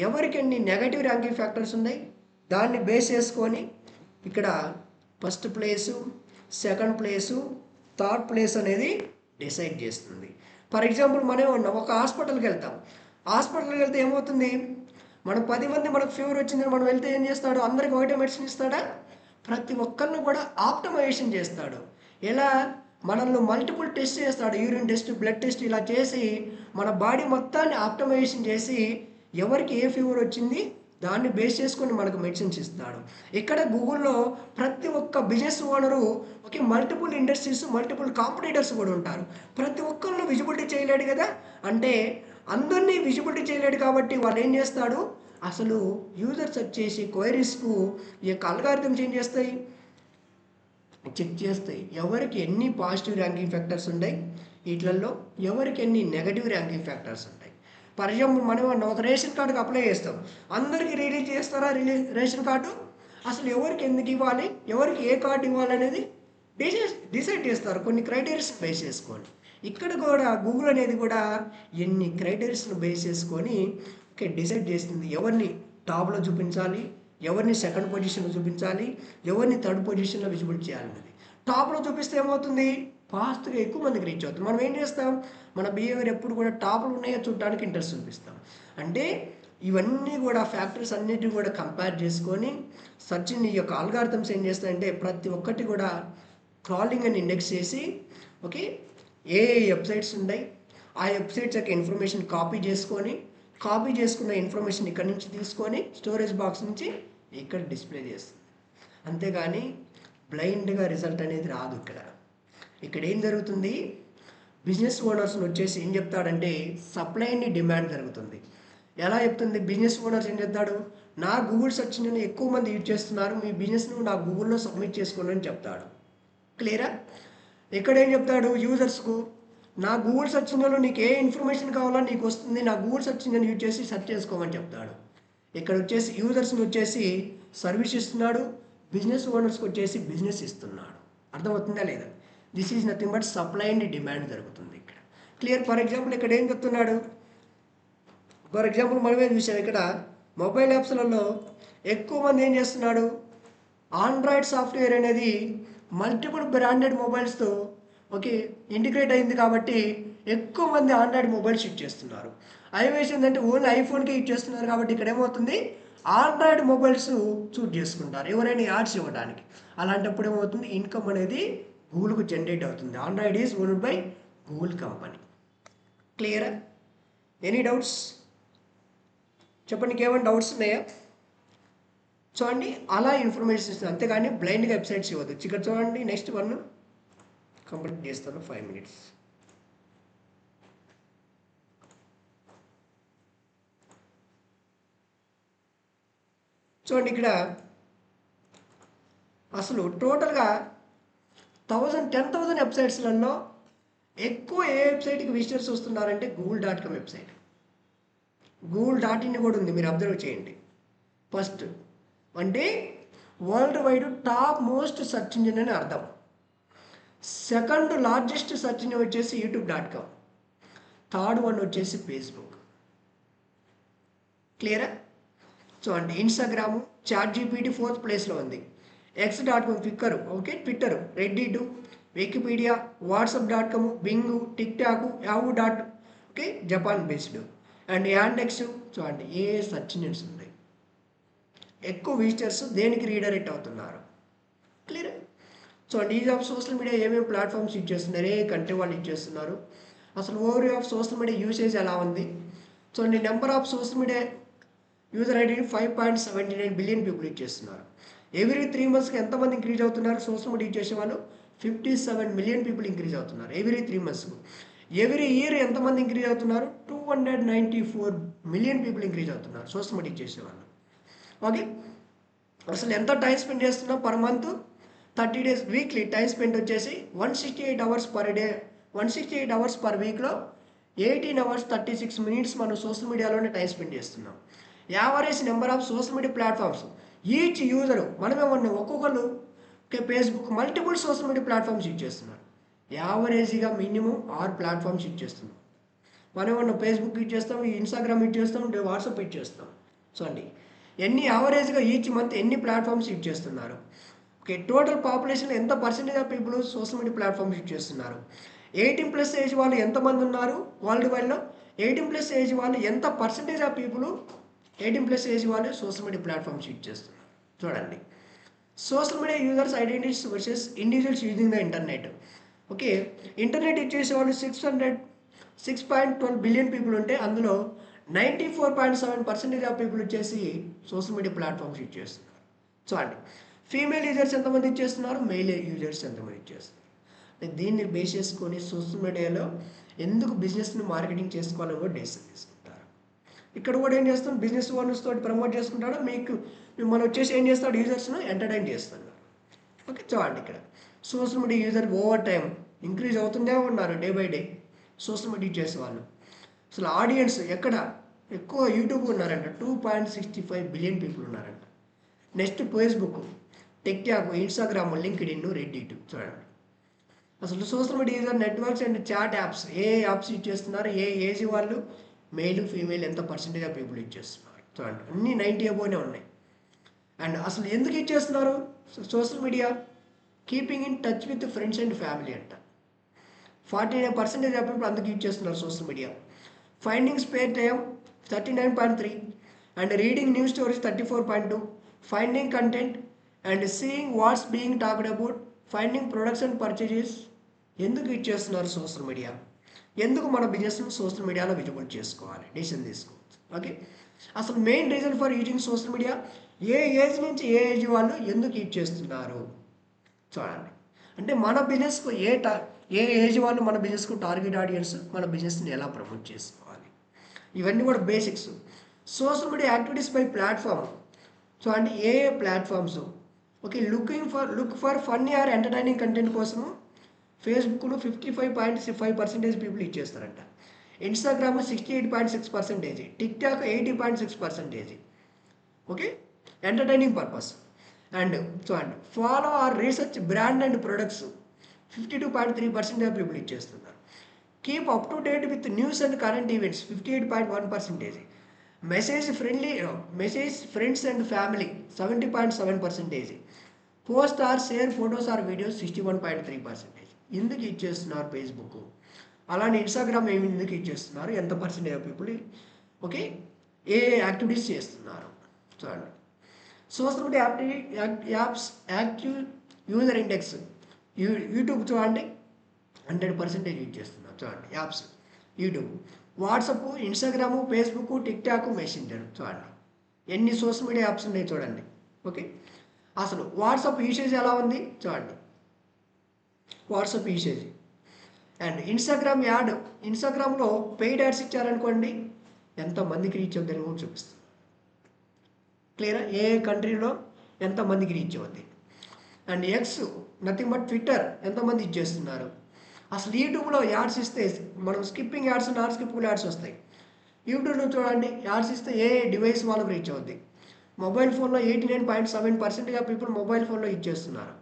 ఎవరికి ఎన్ని నెగటివ్ ర్యాంకింగ్ ఫ్యాక్టర్స్ ఉన్నాయి, దాన్ని బేస్ చేసుకొని ఇక్కడ first place, second place, third place అనేది డిసైడ్ చేస్తుంది. ఫర్ ఎగ్జాంపుల్ మనం ఒక హాస్పిటల్కి వెళ్తాం. హాస్పిటల్కి వెళ్తే ఏమవుతుంది, మనం 10 మంది మనకు ఫీవర్ వచ్చిందని మనం వెళ్తే ఏం చేస్తాడు, అందరికి ఒకటే మెడిసిన్ ఇస్తాడా, ప్రతి ఒక్కరిని కూడా ఆప్టిమైజేషన్ చేస్తాడు. ఎలా, మనల్ని మల్టిపుల్ టెస్ట్ చేస్తాడు, యూరిన్ టెస్ట్, బ్లడ్ టెస్ట్, ఇలా చేసి మన బాడీ మొత్తాన్ని ఆప్టిమైజేషన్ చేసి ఎవరికి ఏ ఫీవర్ వచ్చింది దాన్ని బేస్ చేసుకొని మనకు మెడిసిన్స్ ఇస్తాడు. ఇక్కడ గూగుల్లో ప్రతి ఒక్క business owner okay multiple industries multiple competitors కూడా ఉంటారు. ప్రతి ఒక్కరిని విజిబిలిటీ చేయలేడు కదా, అంటే అందరినీ విజిబిలిటీ చేయలేడు కాబట్టి వాళ్ళు ఏం చేస్తాడు, అసలు యూజర్స్ వచ్చేసి క్వైరీస్కు ఈ యొక్క అల్గారిథమ్స్ ఏం చేస్తాయి, చెక్ చేస్తాయి ఎవరికి ఎన్ని పాజిటివ్ ర్యాంకింగ్ ఫ్యాక్టర్స్ ఉన్నాయి, వీటిల్లో ఎవరికి ఎన్ని నెగటివ్ ర్యాంకింగ్ ఫ్యాక్టర్స్ ఉంటాయి. ఫర్ ఎగ్జాంపుల్ మనం ఒక రేషన్ కార్డుకి అప్లై చేస్తాం, అందరికీ రిలీజ్ చేస్తారా రేషన్ కార్డు, అసలు ఎవరికి ఎందుకు ఇవ్వాలి, ఎవరికి ఏ కార్డు ఇవ్వాలి అనేది డిసైడ్ చేస్తారు కొన్ని క్రైటీరియాస్ని బేస్ చేసుకొని. ఇక్కడ కూడా గూగుల్ అనేది కూడా ఎన్ని క్రైటీరియాస్ను బేస్ చేసుకొని ఓకే డిసైడ్ చేస్తుంది ఎవరిని టాప్లో చూపించాలి, ఎవరిని సెకండ్ పొజిషన్లో చూపించాలి, ఎవరిని థర్డ్ పొజిషన్లో విజిబుల్ చేయాలన్నది. టాప్లో చూపిస్తే ఏమవుతుంది, ఫాస్ట్గా ఎక్కువ మందికి రీచ్ అవుతుంది. మనం ఏం చేస్తాం, మన బిహేవియర్ ఎప్పుడు కూడా టాప్లో ఉన్నాయో చూడడానికి ఇంట్రెస్ట్ చూపిస్తాం. అంటే ఇవన్నీ కూడా ఫ్యాక్టర్స్ అన్నిటిని కూడా కంపేర్ చేసుకొని సెర్చ్ ఇంజిన్ యొక్క అల్గారిథమ్స్ ఏం చేస్తాయంటే ప్రతి ఒక్కటి కూడా క్రాలింగ్ అని ఇండెక్స్ చేసి ఓకే ఏ వెబ్సైట్స్ ఉన్నాయి ఆ వెబ్సైట్స్ యొక్క ఇన్ఫర్మేషన్ కాపీ చేసుకున్న ఇన్ఫర్మేషన్ ఇక్కడ నుంచి తీసుకొని స్టోరేజ్ బాక్స్ నుంచి ఇక్కడ డిస్ప్లే చేస్తుంది. అంతేగాని బ్లైండ్గా రిజల్ట్ అనేది రాదు. ఇక్కడ ఏం జరుగుతుంది, బిజినెస్ ఓనర్స్ని వచ్చేసి ఏం చెప్తాడంటే సప్లై అండ్ డిమాండ్ జరుగుతుంది. ఎలా చెప్తుంది, బిజినెస్ ఓనర్స్ ఏం చెప్తాడు, నా గూగుల్ సెర్చ్ ఇంజిన్ ఎక్కువ మంది యూజ్ చేస్తున్నారు, మీ బిజినెస్ను నా గూగుల్లో సబ్మిట్ చేసుకోండి అని చెప్తాడు. క్లియరా. ఇక్కడ ఏం చెప్తాడు యూజర్స్కు, నా గూగుల్ సెర్చ్ ఇంజిన్లో నీకు ఏ ఇన్ఫర్మేషన్ కావాలో నీకు వస్తుంది, నా గూగుల్ సెర్చ్ ఇంజిన్ యూజ్ చేసి సెర్చ్ చేసుకోమని చెప్తాడు. ఇక్కడ వచ్చేసి యూజర్స్ని వచ్చేసి సర్వీస్ ఇస్తున్నాడు, బిజినెస్ ఓనర్స్కి వచ్చేసి బిజినెస్ ఇస్తున్నాడు. అర్థమవుతుందా లేదా, this is nothing but supply and demand జరుగుతుంది ఇక్కడ. క్లియర్. ఫర్ ఎగ్జాంపుల్ ఇక్కడ ఏం చెప్తున్నాడు, ఫర్ ఎగ్జాంపుల్ మనమే చూసాం ఇక్కడ మొబైల్ యాప్స్లలో ఎక్కువ మంది ఏం చేస్తున్నాడు, ఆండ్రాయిడ్ సాఫ్ట్వేర్ అనేది మల్టిపుల్ బ్రాండెడ్ మొబైల్స్తో ఓకే ఇంటిగ్రేట్ అయింది కాబట్టి ఎక్కువ మంది ఆండ్రాయిడ్ మొబైల్స్ యూజ్ చేస్తున్నారు. ఐఓఎస్ ఏంటంటే ఓన్లీ ఐఫోన్కే యూజ్ చేస్తున్నారు కాబట్టి ఇక్కడ ఏమవుతుంది, ఆండ్రాయిడ్ మొబైల్స్ చూజ్ చేసుకుంటారు ఎవరైనా యాడ్స్ ఇవ్వడానికి. అలాంటప్పుడు ఏమవుతుంది, ఇన్కమ్ అనేది గూగుల్కు జనరేట్ అవుతుంది. Android is owned by Google company. క్లియరా. ఎనీ డౌట్స్ చెప్పండి, ఏమైనా డౌట్స్ ఉన్నాయా. చూడండి అలా ఇన్ఫర్మేషన్ ఇస్తుంది, అంతేగాని బ్లైండ్గా వెబ్సైట్స్ ఇవ్వదు. ఇక్కడ చూడండి నెక్స్ట్ వన్ కంప్లీట్ చేస్తాను 5 minutes. చూడండి ఇక్కడ అసలు టోటల్గా 10,000 వెబ్సైట్స్లలో ఎక్కువ ఏ వెబ్సైట్కి విజిటర్స్ వస్తున్నారంటే google.com వెబ్సైట్. google.in కూడా ఉంది, మీరు అబ్జర్వ్ చేయండి. ఫస్ట్ అంటే world wide top most search engine అని అర్థం. సెకండ్ లార్జెస్ట్ సెర్చ్ ఇంజిన్ వచ్చేసి youtube.com, థర్డ్ వన్ వచ్చేసి ఫేస్బుక్. క్లియరా. చూడండి ఇన్స్టాగ్రాము, ChatGPT 4th ప్లేస్లో ఉంది, x.com ఫిక్కరు ఓకే ట్విట్టర్, రెడ్డిట్, వికీపీడియా, వాట్సాప్.com, Bing, TikTok, Yahoo okay Japan based, and Yandex. చూడండి ఏ సెర్చ్ ఇంజిన్స్ ఉన్నాయి, ఎక్కువ విజిటర్స్ దేనికి రీడైరెక్ట్ అవుతున్నారు. క్లియర్. చూడండి ఈజ్ ఆఫ్ సోషల్ మీడియా ఏమేమి ప్లాట్ఫామ్స్ యూజ్ చేస్తున్నారు, ఏ కంట్రీ వాళ్ళు యూజ్ చేస్తున్నారు, అసలు over of social media usage ఎలా ఉంది. చూడండి number of social media user ఐడీని 5.79 బిలియన్ పీపుల్ యూజ్ చేస్తున్నారు. ఎవ్రీ 3 monthsకి ఎంతమంది ఇంక్రీజ్ అవుతున్నారు సోషల్ మీడియా యూజ్ చేసే వాళ్ళు, 57 మిలియన్ పీపుల్ ఇంక్రీజ్ అవుతున్నారు ఎవ్రీ 3 monthsకు. ఎవ్రీ ఇయర్ ఎంతమంది ఇంక్రీజ్ అవుతున్నారు, 294 మిలియన్ పీపుల్ ఇంక్రీజ్ అవుతున్నారు సోషల్ మీడియా యూజ్ చేసేవాళ్ళు. ఓకే అసలు ఎంత టైం స్పెండ్ చేస్తున్నాం per month, 30 days weekly time spend వచ్చేసి 168 hours per day, 168 hours per వీక్లో 18 hours 36 minutes మనం సోషల్ మీడియాలోనే టైం స్పెండ్ చేస్తున్నాం. Average number of social media platforms each user మనమేమన్నా ఒక్కొక్కరు Facebook multiple social media platforms use చేస్తున్నారు. యావరేజ్గా మినిమం 6 ప్లాట్ఫామ్స్ యూజ్ చేస్తున్నాం. మనమేమన్నా ఫేస్బుక్ యూజ్ చేస్తాం, ఇన్స్టాగ్రామ్ యూజ్ చేస్తాం, వాట్సాప్ యూజ్ చేస్తాం. చూడండి ఎన్ని యావరేజ్గా ఈచ్ మంత్ ఎన్ని ప్లాట్ఫామ్స్ యూజ్ చేస్తున్నారు. ఓకే టోటల్ పాపులేషన్లో ఎంత percentage of people social media platforms use చేస్తున్నారు. 18+ ఏజ్ వాళ్ళు ఎంతమంది ఉన్నారు వరల్డ్ వైడ్లో, 18+ ఏజ్ వాళ్ళు ఎంత పర్సెంటేజ్ ఆఫ్ పీపుల్ 18+ ఏజ్ వాళ్ళు సోషల్ మీడియా ప్లాట్ఫామ్స్ యూజ్ చేస్తున్నారు. చూడండి social media users identities versus individuals using the internet. Okay internet use చేసే వాళ్ళు 6.12 బిలియన్ పీపుల్ ఉంటే అందులో 94.7% ఆఫ్ పీపుల్ వచ్చేసి సోషల్ మీడియా ప్లాట్ఫామ్స్ యూజ్ చేస్తున్నారు. చూడండి, ఫీమేల్ యూజర్స్ ఎంతమంది ఇచ్చేస్తున్నారు, మెయిల్ యూజర్స్ ఎంతమంది ఇచ్చేస్తున్నారు. దీన్ని బేస్ చేసుకొని సోషల్ మీడియాలో ఎందుకు బిజినెస్ని మార్కెటింగ్ చేసుకోవాలని కూడా డెసిషన్ తీసుకుంటారు. ఇక్కడ కూడా ఏం చేస్తాం, బిజినెస్ ఓనర్స్ తోటి ప్రమోట్ చేసుకుంటాడు, మీకు మిమ్మల్ని వచ్చేసి ఏం చేస్తాడు, యూజర్స్ను ఎంటర్టైన్ చేస్తున్నారు. ఓకే, చూడండి ఇక్కడ social media user over time increase అవుతుందే ఉన్నారు day by day social media చేసే వాళ్ళు. అసలు ఆడియన్స్ ఎక్కడ ఎక్కువ యూట్యూబ్ ఉన్నారంట, 2.65 బిలియన్ పీపుల్ ఉన్నారంట. Next Facebook, TikTok, Instagram, LinkedIn, Reddit. చూడండి అసలు social media user networks and chat apps ఏ యాప్స్ యూజ్ చేస్తున్నారు, ఏ ఏజ్ వాళ్ళు, మెయిల్ ఫీమేల్ ఎంత పర్సెంటేజ్ ఆఫ్ పీపుల్ యూజ్ చేస్తున్నారు. చూడండి అన్నీ 90 అబోనే ఉన్నాయి. అండ్ అసలు ఎందుకు ఇచ్చేస్తున్నారు social media, keeping in touch with friends and family అంట. 49% ఆఫ్ పీపుల్ అందుకు యూజ్ చేస్తున్నారు social media. Finding spare time 39.3 and reading news stories 34.2, finding content and seeing what's being talked about, finding products and purchases. ఎందుకు ఇచ్చేస్తున్నారు social media, ఎందుకు మన బిజినెస్ను social మీడియాలో visible చేసుకోవాలి, డిసిషన్ తీసుకోవచ్చు. ఓకే, అసలు main reason for using social media, A age నుంచి ఏ ఏజ్ వాళ్ళు ఎందుకు యూజ్ చేస్తున్నారు. చూడండి అంటే మన బిజినెస్కు ఏ ఏజ్ వాళ్ళు మన బిజినెస్కు టార్గెట్ ఆడియన్స్, మన బిజినెస్ని ఎలా ప్రమోట్ చేసుకోవాలి, ఇవన్నీ కూడా basics. Social media activities by platform. చూడండి ఏ platforms. Okay, look for funny or entertaining content కోసము ఫేస్బుక్లో 55.5% పీపుల్ ఇచ్చేస్తారంట. Instagram 68.6%, TikTok 80.6%. Okay, entertaining purpose. And చూడండి follow or research brand and products 52.3% of people ఇచ్చేస్తున్నారు. Keep up to date with news and current events 58.1%. Message friends and family 70.7%. Post or share photos or videos 61.3%. ఎందుకు ఇచ్చేస్తున్నారు Facebook, అలానే Instagram ఏమి ఎందుకు ఇచ్చేస్తున్నారు, ఎంత percentage of people okay A activities చేస్తున్నారు. చూడండి social media apps active user index. YouTube చూడండి 100% యూజ్ చేస్తున్నారు. చూడండి apps YouTube, WhatsApp, Instagram, Facebook, TikTok, messenger. చూడండి ఎన్ని సోషల్ మీడియా యాప్స్ ఉన్నాయి చూడండి. ఓకే, అసలు వాట్సాప్ యూసేజ్ ఎలా ఉంది చూడండి, వాట్సాప్ యూసేజ్. అండ్ ఇన్స్టాగ్రామ్లో పెయిడ్ యాడ్స్ ఇచ్చారనుకోండి ఎంతమందికి రీచ్ అవుతుందని కూడా చూపిస్తుంది. క్లియరా, ఏ కంట్రీలో ఎంతమందికి రీచ్ అవుద్ది. And X nothing but Twitter ఎంతమంది ఇచ్చేస్తున్నారు. అసలు యూట్యూబ్లో యాడ్స్ ఇస్తే మనం skipping ads, non skipping ads వస్తాయి. యూట్యూబ్లో చూడండి యాడ్స్ ఇస్తే ఏ డివైస్ వాళ్ళకి రీచ్ అవుద్ది. మొబైల్ ఫోన్లో 89.7% ఆఫ్ పీపుల్ మొబైల్ ఫోన్లో ఇచ్చేస్తున్నారు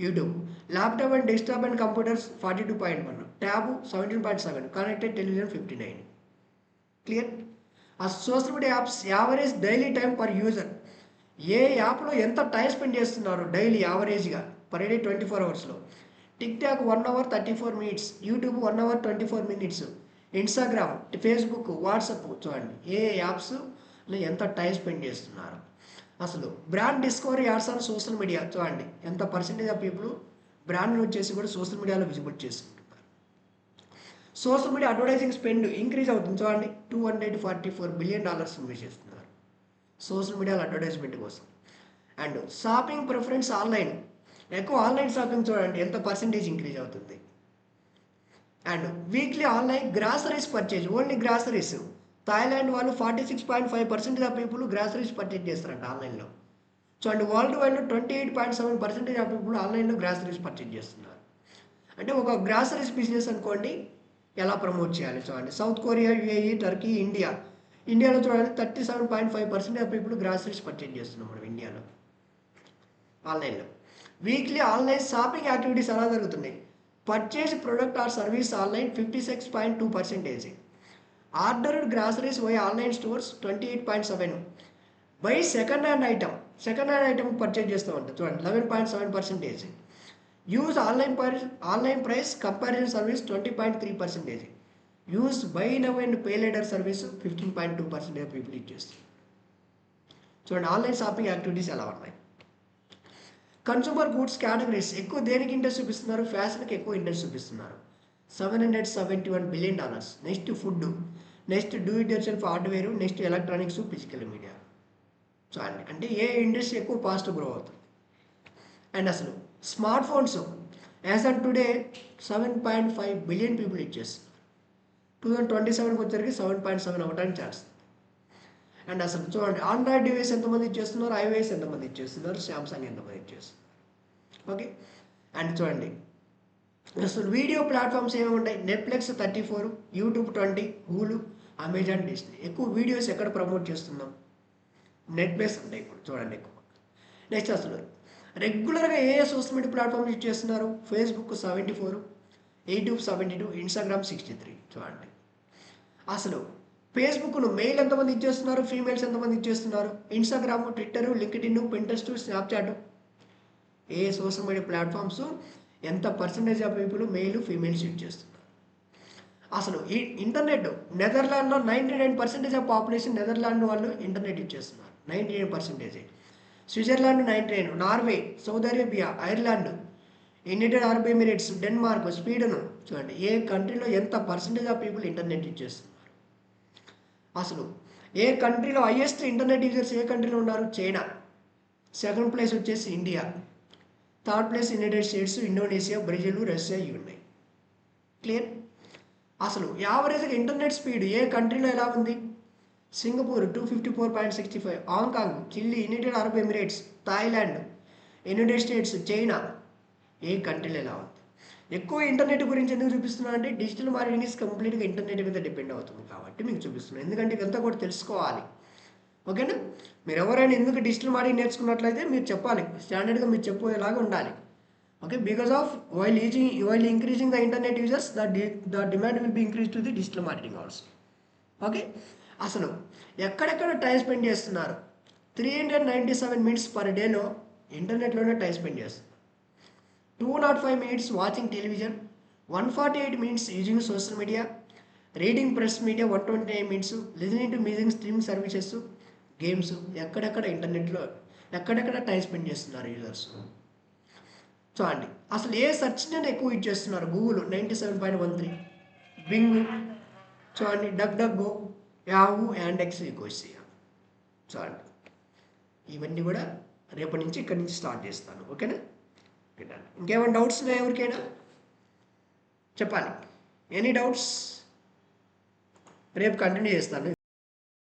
YouTube. Laptop and desktop and computers 42.1, tab 17.7, connected television 59. Clear. ఆ social media apps average daily time per user, ఏ యాప్లో ఎంత టైం స్పెండ్ చేస్తున్నారు డైలీ యావరేజ్గా పర్ డే 24 అవర్స్లో. TikTok 1 hour 34 minutes, YouTube 1 hour 24 minutes, Instagram, Facebook, WhatsApp. చూడండి ఏ apps ఎంత టైం స్పెండ్ చేస్తున్నారు. అసలు brand discovery ads on social media. చూడండి ఎంత పర్సెంటేజ్ ఆఫ్ పీపుల్ బ్రాండ్ని వచ్చేసి కూడా సోషల్ మీడియాలో విజిబుల్ చేసుకుంటున్నారు. Social media advertising spend increase అవుతుంది. చూడండి $244 బిలియన్ ఇన్వెస్ట్ చేస్తున్నారు సోషల్ మీడియాలో అడ్వర్టైజ్మెంట్ కోసం. అండ్ షాపింగ్ ప్రిఫరెన్స్ ఆన్లైన్, ఎక్కువ ఆన్లైన్ షాపింగ్ చూడండి ఎంత పర్సెంటేజ్ ఇంక్రీజ్ అవుతుంది. And weekly online groceries purchase, only groceries. Thailand వాళ్ళు 46.5% ఆఫ్ పీపుల్ గ్రాసరీస్ పర్చేజ్ చేస్తారంట ఆన్లైన్లో. చూడండి వరల్డ్ వైడ్లో 28.7% ఆఫ్ పీపుల్ ఆన్లైన్లో గ్రాసరీస్ పర్చేజ్ చేస్తున్నారు. అంటే ఒక గ్రాసరీస్ బిజినెస్ అనుకోండి ఎలా ప్రమోట్ చేయాలి చూడండి. సౌత్ కొరియా, యుఏఈ, టర్కీ, ఇండియాలో చూడండి 37.5% ఆఫ్ పీపుల్ గ్రాసరీస్ పర్చేజ్ చేస్తున్నాం మనం ఇండియాలో ఆన్లైన్లో. వీక్లీ ఆన్లైన్ షాపింగ్ యాక్టివిటీస్ ఎలా జరుగుతున్నాయి. Purchase product or service online 56.2%. Ordered groceries via online stores 28.7. Buy second hand item purchase చేస్తూ ఉంటాం చూడండి 11.7%. Use online price comparison service 20.3%. Use buy now and pay later service 15.2% people ఇచ్చేస్తారు. చూడండి online shopping activities ఎలా ఉన్నాయి. Consumer goods categories ఎక్కువ దేనికి interest చూపిస్తున్నారు, ఫ్యాషన్కి ఎక్కువ ఇంట్రెస్ట్ చూపిస్తున్నారు. $771 billion. Next food, next do it your self hardware, next electronics, physical media. చూడండి, అంటే ఏ ఇండస్ట్రీ ఎక్కువ ఫాస్ట్ గ్రో అవుతుంది. అండ్ అసలు smart phones as on today 7.5 billion people ఇచ్చేస్తున్నారు. 2027కి వచ్చరికి 7.7 అవ్వడానికి ఛాన్స్. అండ్ అసలు చూడండి, ఆండ్రాయిడ్ డివైస్ ఎంతమంది ఇచ్చేస్తున్నారు, ఐఓఎస్ ఎంతమంది ఇచ్చేస్తున్నారు, శాంసంగ్ ఎంతమంది ఇచ్చేస్తున్నారు. ఓకే. అండ్ చూడండి, అసలు వీడియో ప్లాట్ఫామ్స్ ఏమి ఉంటాయి, నెట్ఫ్లిక్స్ 34, యూట్యూబ్ 20, హూలు, అమెజాన్, డిస్నీ. ఎక్కువ వీడియోస్ ఎక్కడ ప్రమోట్ చేస్తున్నాం, నెట్ఫ్లిక్స్ ఉంటాయి ఇప్పుడు చూడండి ఎక్కువ. నెక్స్ట్ అసలు రెగ్యులర్గా ఏ సోషల్ మీడియా ప్లాట్ఫామ్ యూజ్ చేస్తున్నారు, ఫేస్బుక్ 74, యూట్యూబ్ 72, ఇన్స్టాగ్రామ్ 63. చూడండి, అసలు ఫేస్బుక్ను మెయిల్ ఎంతమంది ఇచ్చేస్తున్నారు, ఫీమేల్స్ ఎంతమంది ఇచ్చేస్తున్నారు, Instagram, Twitter, LinkedIn, Pinterest, Snapchat, ఏ సోషల్ మీడియా ప్లాట్ఫామ్స్ ఎంత percentage of people male females use చేస్తున్నారు. అసలు ఈ ఇంటర్నెట్ నెదర్లాండ్లో 99% ఆఫ్ పాపులేషన్ నెదర్లాండ్ వాళ్ళు ఇంటర్నెట్ యూజ్ చేస్తున్నారు, 99%. Switzerland 99, Norway, Saudi Arabia, Ireland, United Arab Emirates, Denmark, Sweden. చూడండి, ఏ కంట్రీలో ఎంత percentage of people internet use చేస్తున్నారు. అసలు ఏ కంట్రీలో హైయెస్ట్ ఇంటర్నెట్ యూజర్స్ ఏ కంట్రీలో ఉన్నారు, చైనా. సెకండ్ ప్లేస్ వచ్చేసి India. Third place United states, Indonesia, Brazil, Russia ఇవి ఉన్నాయి. క్లియర్. అసలు యావరేజ్గా ఇంటర్నెట్ స్పీడ్ ఏ కంట్రీలో ఎలా ఉంది, Singapore 254.65, Hong Kong, Chile, United Arab Emirates, Thailand, United States, China. ఏ కంట్రీలో ఎలా ఉంది. ఎక్కువ ఇంటర్నెట్ గురించి ఎందుకు చూపిస్తున్నాను అంటే డిజిటల్ మార్కెటింగ్ ఈస్ కంప్లీట్గా ఇంటర్నెట్ మీద డిపెండ్ అవుతుంది కాబట్టి మీకు చూపిస్తున్నాను. ఎందుకంటే ఇదంతా కూడా తెలుసుకోవాలి. ఓకేనా. మీరు ఎవరైనా ఎందుకు డిజిటల్ మార్కెటింగ్ నేర్చుకున్నట్లయితే మీరు చెప్పాలి, స్టాండర్డ్గా మీరు చెప్పేలాగా ఉండాలి. Okay. Because of while increasing the internet users the demand will be increase to the digital marketing also. Okay. అసలు ఎక్కడెక్కడ టైం స్పెండ్ చేస్తున్నారు, 397 మినిట్స్ పర్ డేలో ఇంటర్నెట్లోనే టైం స్పెండ్ చేస్తున్నారు. 205 minutes watching television, 148 minutes using social media, reading press media 129 minutes, listening to music streaming services, games. ఎక్కడెక్కడ ఇంటర్నెట్లో ఎక్కడెక్కడ time spend చేస్తున్నారు users. చూడండి, అసలు ఏ సెర్చ్ నేను ఎక్కువ యూజ్ చేస్తున్నారు, గూగుల్ 97.13, బింగ్, చూడండి, DuckDuckGo, Yahoo, Yandex, Ecosia. చూడండి, ఇవన్నీ కూడా రేపటి నుంచి ఇక్కడి నుంచి స్టార్ట్ చేస్తాను. ఓకేనా. ఇంకేమైనా డౌట్స్ ఉన్నాయా ఎవరికైనా చెప్పాలి. ఎనీ డౌట్స్ రేపు కంటిన్యూ చేస్తాను.